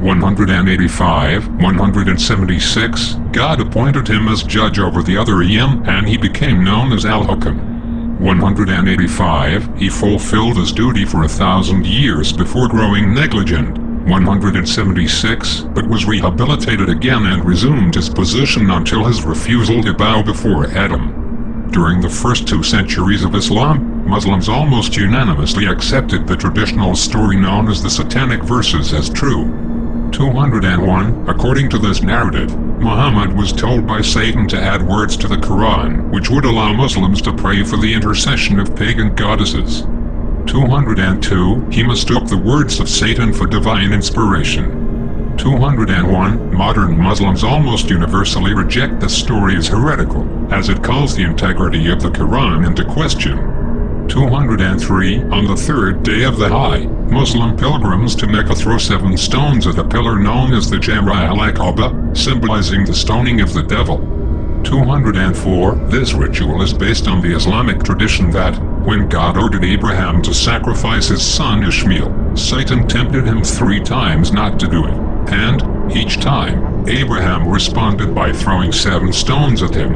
185, 176, God appointed him as judge over the other yin, and he became known as Al-Hukam. 185, he fulfilled his duty for 1,000 years before growing negligent. 176, but was rehabilitated again and resumed his position until his refusal to bow before Adam. During the first 2 centuries of Islam, Muslims almost unanimously accepted the traditional story known as the Satanic verses as true. 201, according to this narrative, Muhammad was told by Satan to add words to the Quran, which would allow Muslims to pray for the intercession of pagan goddesses. 202, he mistook the words of Satan for divine inspiration. 201, modern Muslims almost universally reject this story as heretical, as it calls the integrity of the Quran into question. 203, on the 3rd day of the Hajj, Muslim pilgrims to Mecca throw 7 stones at a pillar known as the Jamra al-Aqaba, symbolizing the stoning of the devil. 204, this ritual is based on the Islamic tradition that, when God ordered Abraham to sacrifice his son Ishmael, Satan tempted him 3 times not to do it, and, each time, Abraham responded by throwing 7 stones at him.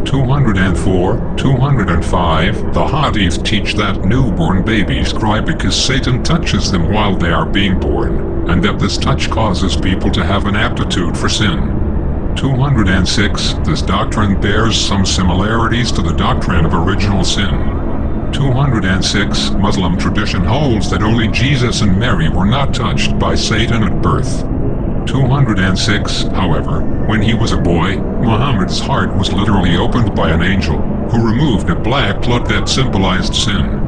204, 205, the Hadith teach that newborn babies cry because Satan touches them while they are being born, and that this touch causes people to have an aptitude for sin. 206, this doctrine bears some similarities to the doctrine of original sin. 206 Muslim tradition holds that only Jesus and Mary were not touched by Satan at birth. 206, however, when he was a boy, Muhammad's heart was literally opened by an angel, who removed a black cloud that symbolized sin.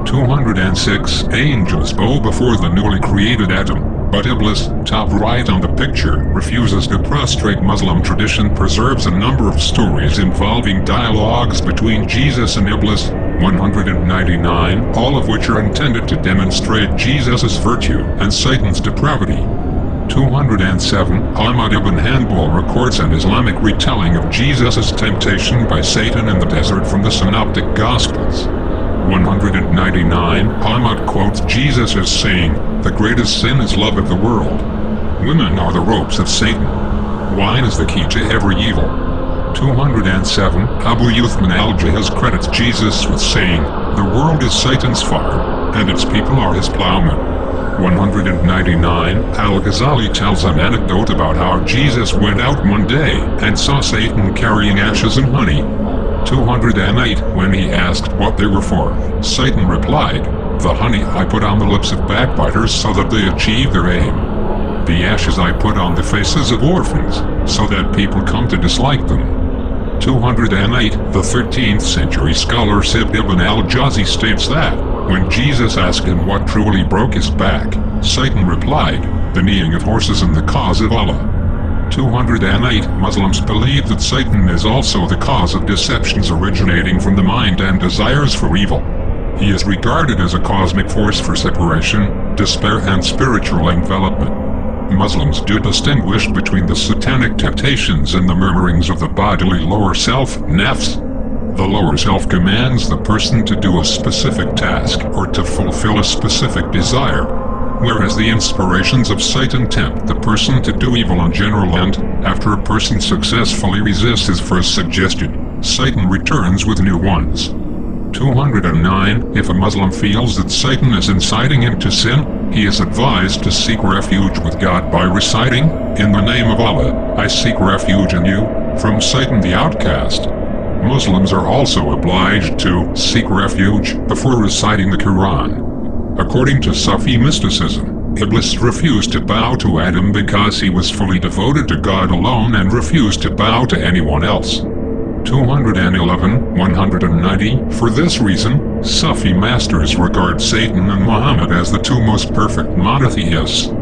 206 angels bow before the newly created Adam, but Iblis, top right on the picture, refuses to prostrate. Muslim tradition preserves a number of stories involving dialogues between Jesus and Iblis, 199, all of which are intended to demonstrate Jesus' virtue and Satan's depravity. 207, Ahmad ibn Hanbal records an Islamic retelling of Jesus' temptation by Satan in the desert from the Synoptic Gospels. 199, Ahmad quotes Jesus as saying, "The greatest sin is love of the world. Women are the ropes of Satan. Wine is the key to every evil." 207, Abu Uthman al-Jahaz credits Jesus with saying, "The world is Satan's farm, and its people are his plowmen." 199, Al-Ghazali tells an anecdote about how Jesus went out one day and saw Satan carrying ashes and honey. 208, when he asked what they were for, Satan replied, "The honey I put on the lips of backbiters so that they achieve their aim. The ashes I put on the faces of orphans, so that people come to dislike them." 208, the 13th century scholar Sib ibn al-Jawzi states that, when Jesus asked him what truly broke his back, Satan replied, "The kneeing of horses in the cause of Allah." 208, Muslims believe that Satan is also the cause of deceptions originating from the mind and desires for evil. He is regarded as a cosmic force for separation, despair and spiritual envelopment. Muslims do distinguish between the satanic temptations and the murmurings of the bodily lower self, nafs. The lower self commands the person to do a specific task or to fulfill a specific desire, whereas the inspirations of Satan tempt the person to do evil in general, and, after a person successfully resists his first suggestion, Satan returns with new ones. 209, if a Muslim feels that Satan is inciting him to sin, he is advised to seek refuge with God by reciting, "In the name of Allah, I seek refuge in you, from Satan the outcast." Muslims are also obliged to seek refuge before reciting the Quran. According to Sufi mysticism, Iblis refused to bow to Adam because he was fully devoted to God alone and refused to bow to anyone else. 211, 190, for this reason, Sufi masters regard Satan and Muhammad as the two most perfect monotheists.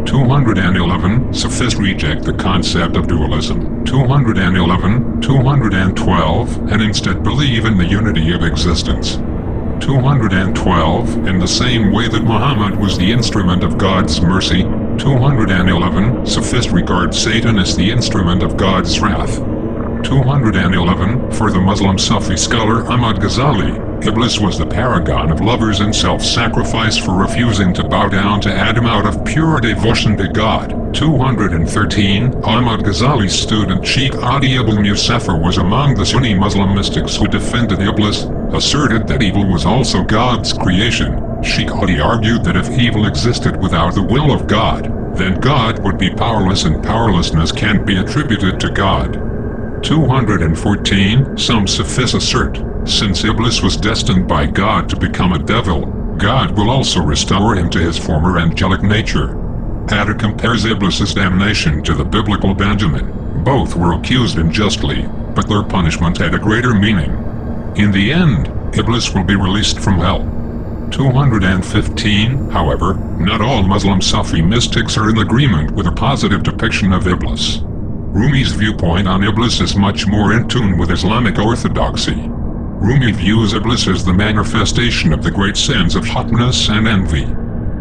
211, Sufis reject the concept of dualism. 211, 212, and instead believe in the unity of existence. 212, in the same way that Muhammad was the instrument of God's mercy. 211, Sufis regard Satan as the instrument of God's wrath. 211, for the Muslim Sufi scholar Ahmad Ghazali, Iblis was the paragon of lovers and self-sacrifice for refusing to bow down to Adam out of pure devotion to God. 213, Ahmad Ghazali's student Sheikh Adi Abul Musafir was among the Sunni Muslim mystics who defended Iblis, asserted that evil was also God's creation. Sheikh Adi argued that if evil existed without the will of God, then God would be powerless and powerlessness can't be attributed to God. 214, some Sufis assert, since Iblis was destined by God to become a devil, God will also restore him to his former angelic nature. Adi compares Iblis's damnation to the biblical Benjamin. Both were accused unjustly, but their punishment had a greater meaning. In the end, Iblis will be released from hell. 215, however, not all Muslim Sufi mystics are in agreement with a positive depiction of Iblis. Rumi's viewpoint on Iblis is much more in tune with Islamic orthodoxy. Rumi views Iblis as the manifestation of the great sins of haughtiness and envy.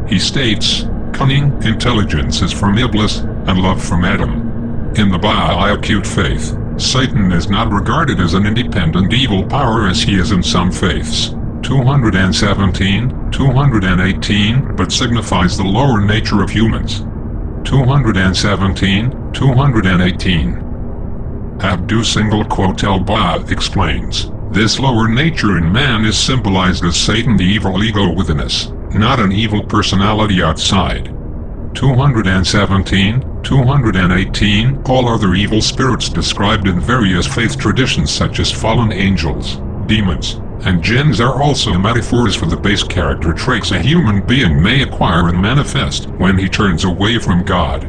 He states, "Cunning intelligence is from Iblis, and love from Adam." In the Baha'i acute faith, Satan is not regarded as an independent evil power as he is in some faiths. 217, 218, but signifies the lower nature of humans. 217, 218. Abdu single quote al-Ba explains, this lower nature in man is symbolized as Satan, the evil ego within us, not an evil personality outside. 217, 218, all other evil spirits described in various faith traditions such as fallen angels, demons, and jinns are also metaphors for the base character traits a human being may acquire and manifest when he turns away from God.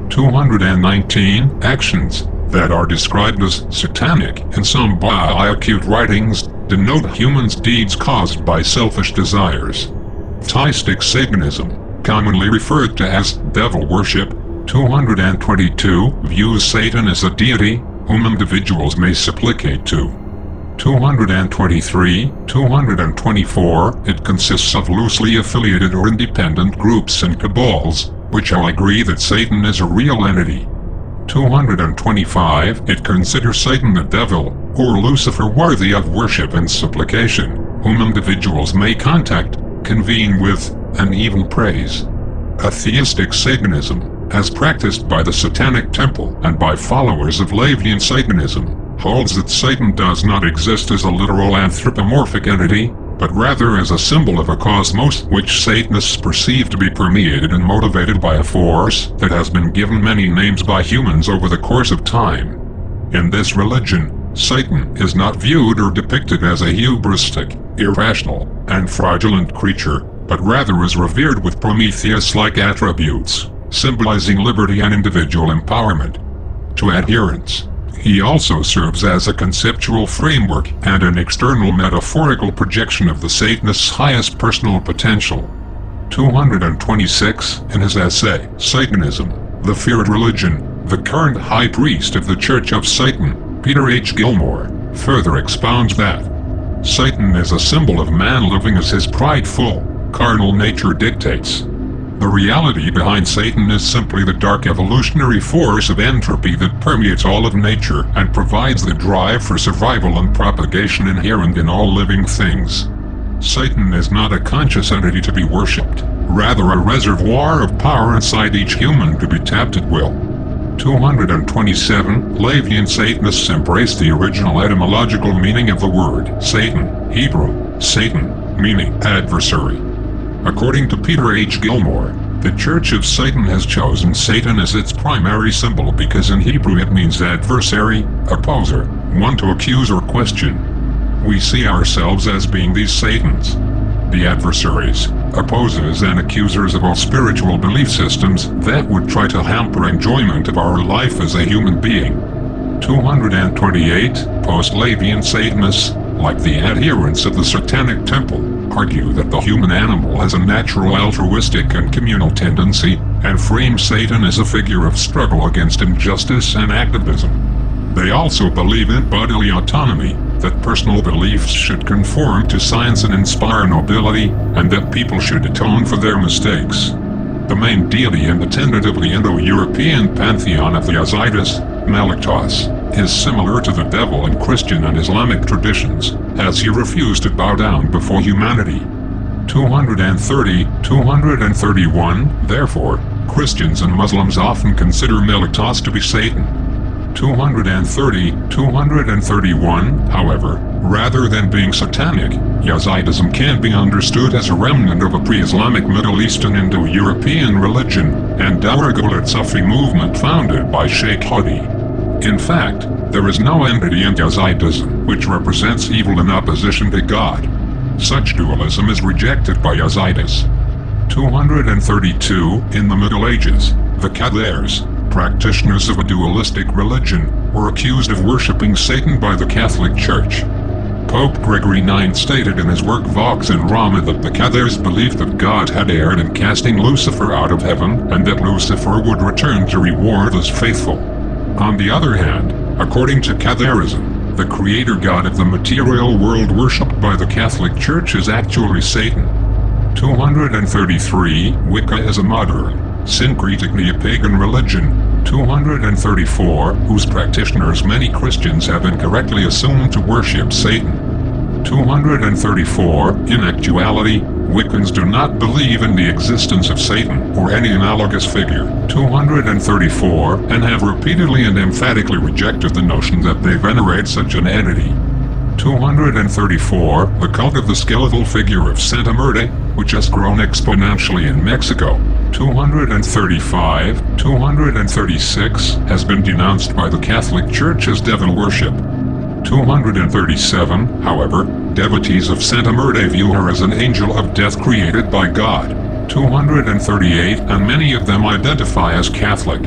219 actions that are described as satanic in some bi-acute writings denote humans' deeds caused by selfish desires. Theistic Satanism, commonly referred to as devil worship, 222 views Satan as a deity whom individuals may supplicate to. 223, 224, it consists of loosely affiliated or independent groups and cabals, which all agree that Satan is a real entity. 225, it considers Satan the devil, or Lucifer worthy of worship and supplication, whom individuals may contact, convene with, and even praise. Atheistic Satanism, as practiced by the Satanic Temple and by followers of Lavian Satanism, holds that Satan does not exist as a literal anthropomorphic entity, but rather as a symbol of a cosmos which Satanists perceive to be permeated and motivated by a force that has been given many names by humans over the course of time. In this religion, Satan is not viewed or depicted as a hubristic, irrational, and fraudulent creature, but rather is revered with Prometheus-like attributes, symbolizing liberty and individual empowerment. To adherents, he also serves as a conceptual framework and an external metaphorical projection of the Satanist's highest personal potential. 226, in his essay, Satanism, the Feared Religion, the current high priest of the Church of Satan, Peter H. Gilmore, further expounds that Satan is a symbol of man living as his prideful, carnal nature dictates. The reality behind Satan is simply the dark evolutionary force of entropy that permeates all of nature and provides the drive for survival and propagation inherent in all living things. Satan is not a conscious entity to be worshipped, rather a reservoir of power inside each human to be tapped at will. 227, Lavian Satanists embrace the original etymological meaning of the word Satan, Hebrew, Satan, meaning adversary. According to Peter H. Gilmore, the Church of Satan has chosen Satan as its primary symbol because in Hebrew it means adversary, opposer, one to accuse or question. We see ourselves as being these Satans, the adversaries, opposers and accusers of all spiritual belief systems that would try to hamper enjoyment of our life as a human being. 228, post-Lavian Satanists, like the adherents of the Satanic Temple, argue that the human animal has a natural altruistic and communal tendency, and frame Satan as a figure of struggle against injustice and activism. They also believe in bodily autonomy, that personal beliefs should conform to science and inspire nobility, and that people should atone for their mistakes. The main deity in the tentatively Indo-European pantheon of the Yazidis, Malaktos, is similar to the devil in Christian and Islamic traditions, as he refused to bow down before humanity. 230, 231, therefore, Christians and Muslims often consider Malaktos to be Satan. 230, 231, however, rather than being satanic, Yazidism can be understood as a remnant of a pre-Islamic Middle Eastern Indo-European religion and Dawah Sufi movement founded by Sheikh Hadi. In fact, there is no entity in Yazidism which represents evil in opposition to God. Such dualism is rejected by Yazidis. 232, in the Middle Ages, the Qadars, practitioners of a dualistic religion, were accused of worshipping Satan by the Catholic Church. Pope Gregory IX stated in his work Vox in Rama that the Qadars believed that God had erred in casting Lucifer out of heaven and that Lucifer would return to reward those faithful. On the other hand, according to Qadarism, the creator god of the material world worshipped by the Catholic Church is actually Satan. 233, Wicca is a modern, syncretic neo-pagan religion. 234, whose practitioners many Christians have incorrectly assumed to worship Satan. 234, in actuality, Wiccans do not believe in the existence of Satan or any analogous figure. 234, and have repeatedly and emphatically rejected the notion that they venerate such an entity. 234, the cult of the skeletal figure of Santa Muerte, which has grown exponentially in Mexico. 235, 236, has been denounced by the Catholic Church as devil worship. 237, however, devotees of Santa Muerte view her as an angel of death created by God. 238, and many of them identify as Catholic.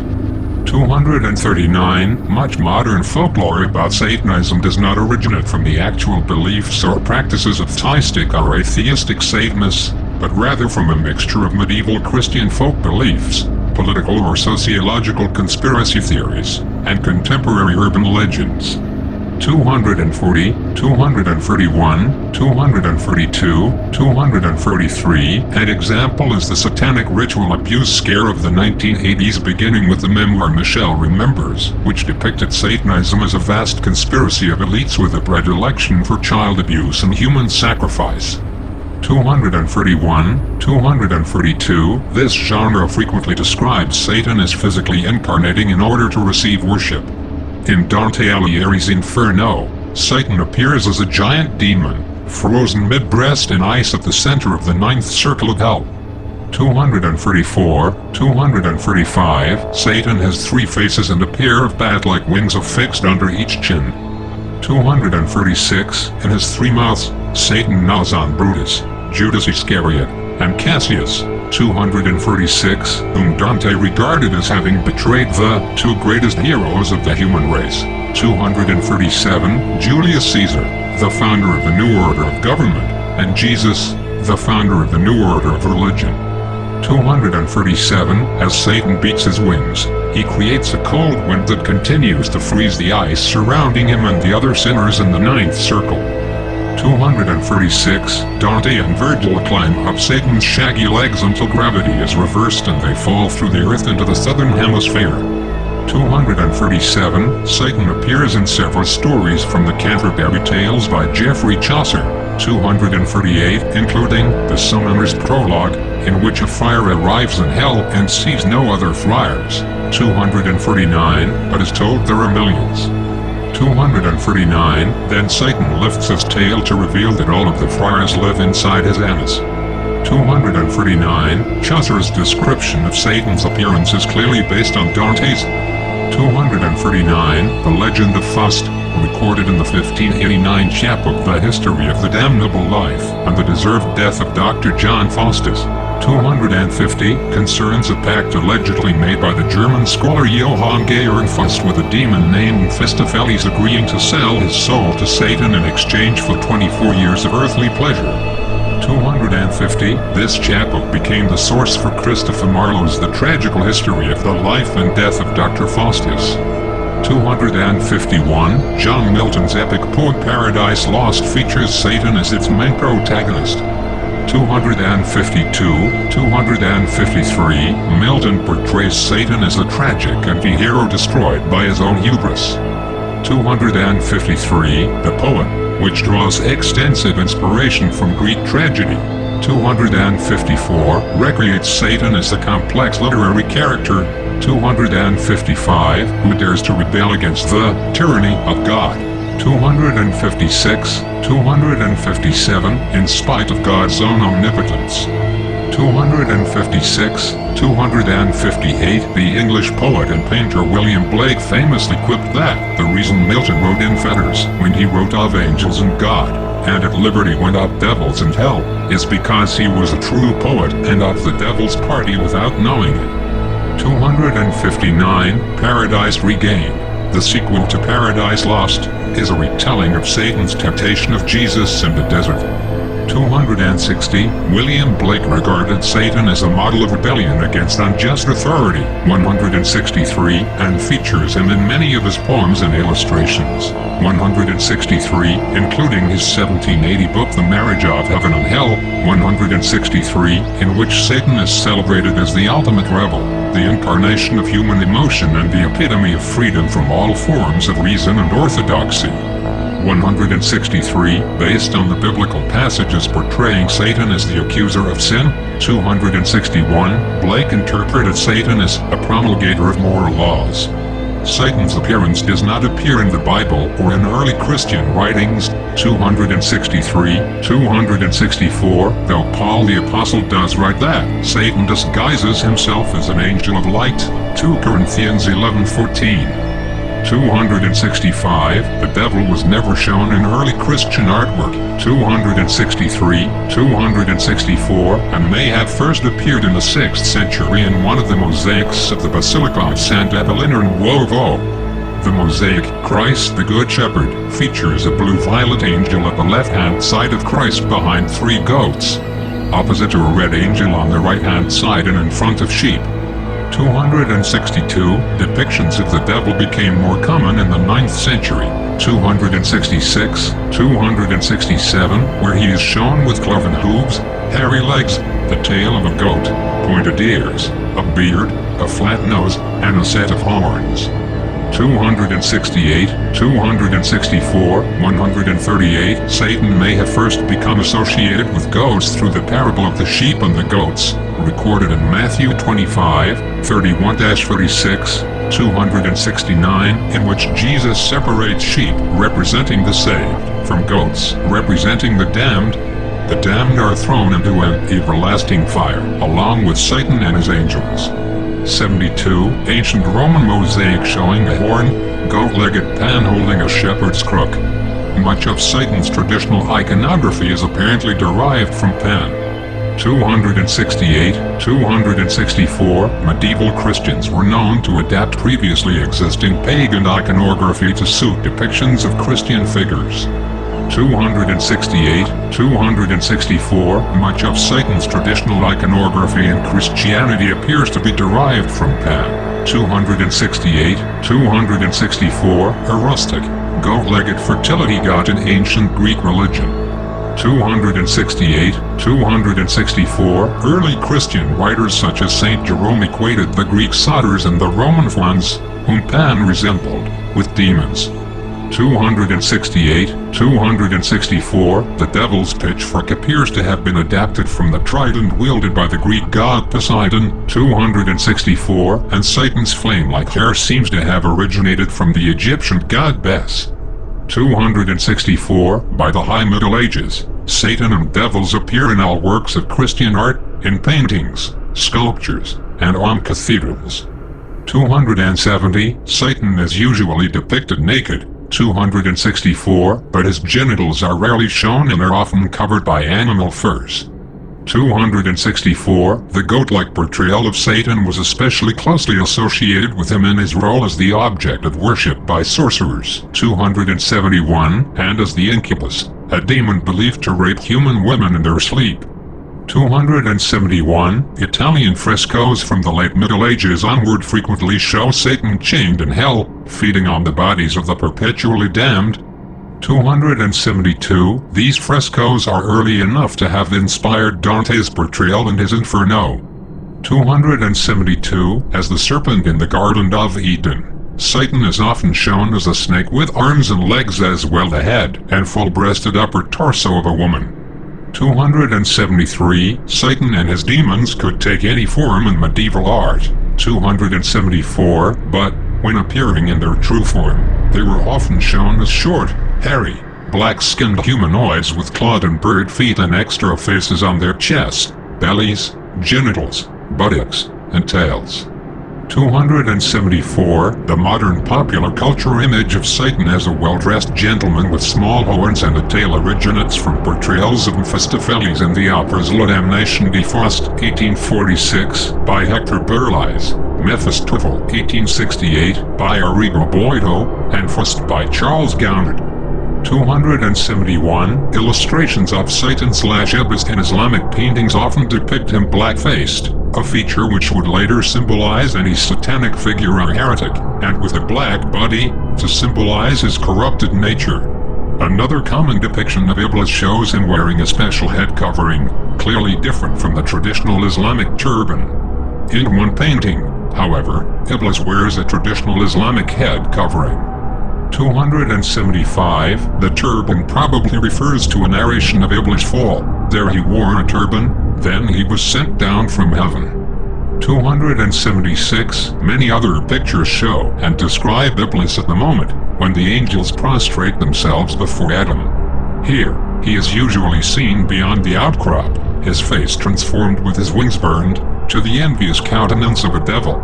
239, much modern folklore about Satanism does not originate from the actual beliefs or practices of theistic or atheistic Satanists, but rather from a mixture of medieval Christian folk beliefs, political or sociological conspiracy theories, and contemporary urban legends. 240, 231, 232, 233. An example is the Satanic ritual abuse scare of the 1980s, beginning with the memoir Michelle Remembers, which depicted Satanism as a vast conspiracy of elites with a predilection for child abuse and human sacrifice. 231, 232. This genre frequently describes Satan as physically incarnating in order to receive worship. In Dante Alighieri's Inferno, Satan appears as a giant demon, frozen mid-breast in ice at the center of the ninth circle of hell. 234, 235. Satan has 3 faces and a pair of bat-like wings affixed under each chin. 236. In his 3 mouths, Satan gnaws on Brutus, Judas Iscariot, and Cassius. 236, whom Dante regarded as having betrayed the 2 greatest heroes of the human race. 237, Julius Caesar, the founder of the New Order of Government, and Jesus, the founder of the New Order of Religion. 237, as Satan beats his wings, he creates a cold wind that continues to freeze the ice surrounding him and the other sinners in the ninth circle. 236, Dante and Virgil climb up Satan's shaggy legs until gravity is reversed and they fall through the earth into the southern hemisphere. 237, Satan appears in several stories from the Canterbury Tales by Geoffrey Chaucer. 238, including the Summoner's Prologue, in which a friar arrives in hell and sees no other friars. 249, but is told there are millions. 239, then Satan lifts his tail to reveal that all of the friars live inside his anus. 239, Chaucer's description of Satan's appearance is clearly based on Dante's. 239, the legend of Faust, recorded in the 1589 chapbook The History of the Damnable Life and the Deserved Death of Dr. John Faustus. 250, concerns a pact allegedly made by the German scholar Johann Georg Faust with a demon named Mephistopheles, agreeing to sell his soul to Satan in exchange for 24 years of earthly pleasure. 250, this chapbook became the source for Christopher Marlowe's The Tragical History of the Life and Death of Dr. Faustus. 251, John Milton's epic poem Paradise Lost features Satan as its main protagonist. 252, 253, Milton portrays Satan as a tragic and the hero destroyed by his own hubris. 253, the poem, which draws extensive inspiration from Greek tragedy. 254, recreates Satan as a complex literary character. 255, who dares to rebel against the tyranny of God. 256, 257, in spite of God's own omnipotence. 256, 258, the English poet and painter William Blake famously quipped that the reason Milton wrote in fetters when he wrote of angels and God, and at liberty when of devils and hell, is because he was a true poet and of the devil's party without knowing it. 259, Paradise Regained, the sequel to Paradise Lost, is a retelling of Satan's temptation of Jesus in the desert. 260, William Blake regarded Satan as a model of rebellion against unjust authority. 163, and features him in many of his poems and illustrations. 163, including his 1780 book The Marriage of Heaven and Hell. 163, in which Satan is celebrated as the ultimate rebel, the incarnation of human emotion and the epitome of freedom from all forms of reason and orthodoxy. 163, based on the biblical passages portraying Satan as the accuser of sin. 261, Blake interpreted Satan as a promulgator of moral laws. Satan's appearance does not appear in the Bible or in early Christian writings. 263, 264, though Paul the Apostle does write that Satan disguises himself as an angel of light. 2 Corinthians 11:14. 265. The devil was never shown in early Christian artwork. 263, 264, and may have first appeared in the 6th century in one of the mosaics of the Basilica of Sant Evelyn in Nuovo. The mosaic, Christ the Good Shepherd, features a blue-violet angel at the left-hand side of Christ behind 3 goats, opposite to a red angel on the right-hand side and in front of sheep. 262. Depictions of the devil became more common in the 9th century. 266, 267, where he is shown with cloven hooves, hairy legs, the tail of a goat, pointed ears, a beard, a flat nose, and a set of horns. 268, 264, 138. Satan may have first become associated with goats through the parable of the sheep and the goats, recorded in Matthew 25, 31-36, 269, in which Jesus separates sheep, representing the saved, from goats, representing the damned. The damned are thrown into an everlasting fire, along with Satan and his angels. 72. Ancient Roman mosaic showing a horned, goat-legged Pan holding a shepherd's crook. Much of Satan's traditional iconography is apparently derived from Pan. 268, 264. Medieval Christians were known to adapt previously existing pagan iconography to suit depictions of Christian figures. 268, 264. Much of Satan's traditional iconography in Christianity appears to be derived from Pan. 268, 264. A rustic, goat-legged fertility god in ancient Greek religion. 268, 264. Early Christian writers such as Saint Jerome equated the Greek satyrs and the Roman fauns, whom Pan resembled, with demons. 268, 264. The devil's pitchfork appears to have been adapted from the trident wielded by the Greek god Poseidon. 264. And Satan's flame-like hair seems to have originated from the Egyptian god Bes. 264. By the High Middle Ages, Satan and devils appear in all works of Christian art, in paintings, sculptures, and on cathedrals. 270. Satan is usually depicted naked. 264, but his genitals are rarely shown and are often covered by animal furs. 264, the goat-like portrayal of Satan was especially closely associated with him in his role as the object of worship by sorcerers. 271, and as the incubus, a demon believed to rape human women in their sleep. 271, Italian frescoes from the late Middle Ages onward frequently show Satan chained in hell, feeding on the bodies of the perpetually damned. 272, these frescoes are early enough to have inspired Dante's portrayal in his Inferno. 272, as the serpent in the Garden of Eden, Satan is often shown as a snake with arms and legs as well as the head and full-breasted upper torso of a woman. 273, Satan and his demons could take any form in medieval art. 274, but, when appearing in their true form, they were often shown as short, hairy, black-skinned humanoids with clawed and bird feet and extra faces on their chests, bellies, genitals, buttocks, and tails. 274, the modern popular culture image of Satan as a well-dressed gentleman with small horns and a tail originates from portrayals of Mephistopheles in the operas La Damnation de Faust, 1846, by Hector Berlioz, Mephistopheles, 1868, by Arrigo Boito, and Faust by Charles Gounod. 271, illustrations of Satan/Iblis in Islamic paintings often depict him black-faced, a feature which would later symbolize any satanic figure or heretic, and with a black body, to symbolize his corrupted nature. Another common depiction of Iblis shows him wearing a special head covering, clearly different from the traditional Islamic turban. In one painting, however, Iblis wears a traditional Islamic head covering. 275, the turban probably refers to a narration of Iblis' fall. There he wore a turban, then he was sent down from heaven. 276, many other pictures show and describe Iblis at the moment when the angels prostrate themselves before Adam. Here, he is usually seen beyond the outcrop, his face transformed with his wings burned, to the envious countenance of a devil.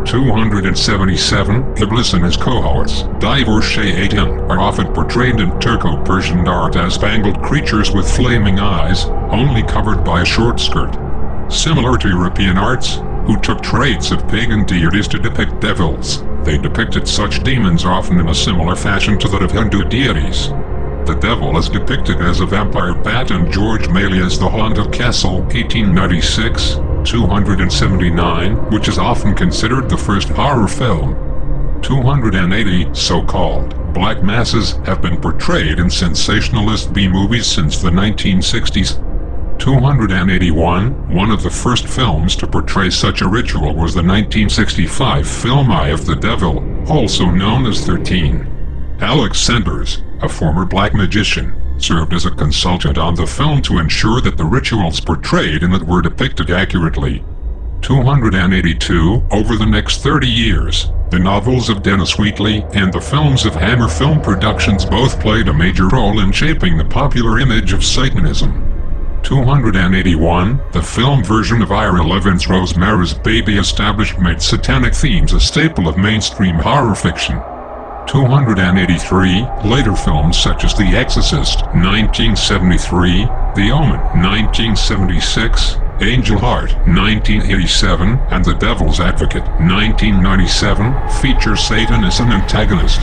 277. Iblis and his cohorts, Divor Shayatan, are often portrayed in Turco-Persian art as spangled creatures with flaming eyes, only covered by a short skirt. Similar to European arts, who took traits of pagan deities to depict devils, they depicted such demons often in a similar fashion to that of Hindu deities. The devil is depicted as a vampire bat in George Méliès's The Haunted Castle, 1896, 279, which is often considered the first horror film. 280 so-called black masses have been portrayed in sensationalist B-movies since the 1960s. 281, one of the first films to portray such a ritual was the 1965 film Eye of the Devil, also known as 13. Alex Sanders, a former black magician, served as a consultant on the film to ensure that the rituals portrayed in it were depicted accurately. 282, over the next 30 years, the novels of Dennis Wheatley and the films of Hammer Film Productions both played a major role in shaping the popular image of Satanism. 281, the film version of Ira Levin's Rosemary's Baby made satanic themes a staple of mainstream horror fiction. 283, later films such as The Exorcist, 1973, The Omen, 1976, Angel Heart, 1987, and The Devil's Advocate, 1997, feature Satan as an antagonist.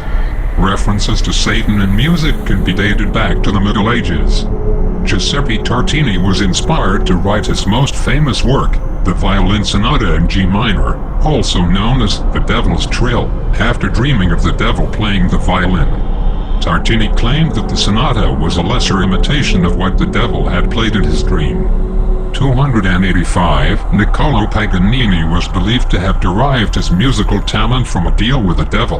References to Satan in music can be dated back to the Middle Ages. Giuseppe Tartini was inspired to write his most famous work, the Violin Sonata in G minor, also known as The Devil's Trill, after dreaming of the devil playing the violin. Tartini claimed that the sonata was a lesser imitation of what the devil had played in his dream. 285, Niccolò Paganini was believed to have derived his musical talent from a deal with the devil.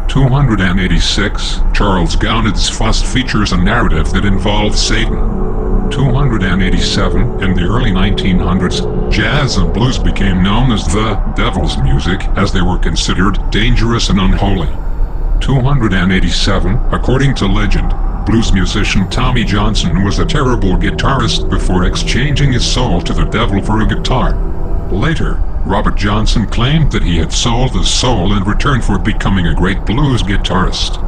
286, Charles Gounod's Faust features a narrative that involves Satan. 287, in the early 1900s, jazz and blues became known as the devil's music as they were considered dangerous and unholy. 287, according to legend, blues musician Tommy Johnson was a terrible guitarist before exchanging his soul to the devil for a guitar. Later, Robert Johnson claimed that he had sold his soul in return for becoming a great blues guitarist.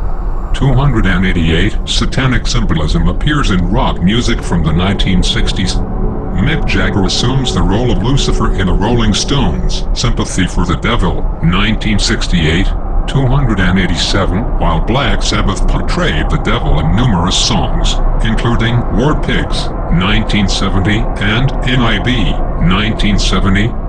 288, satanic symbolism appears in rock music from the 1960s. Mick Jagger assumes the role of Lucifer in the Rolling Stones' Sympathy for the Devil, 1968. 287, while Black Sabbath portrayed the devil in numerous songs, including War Pigs, 1970, and NIB, 1970,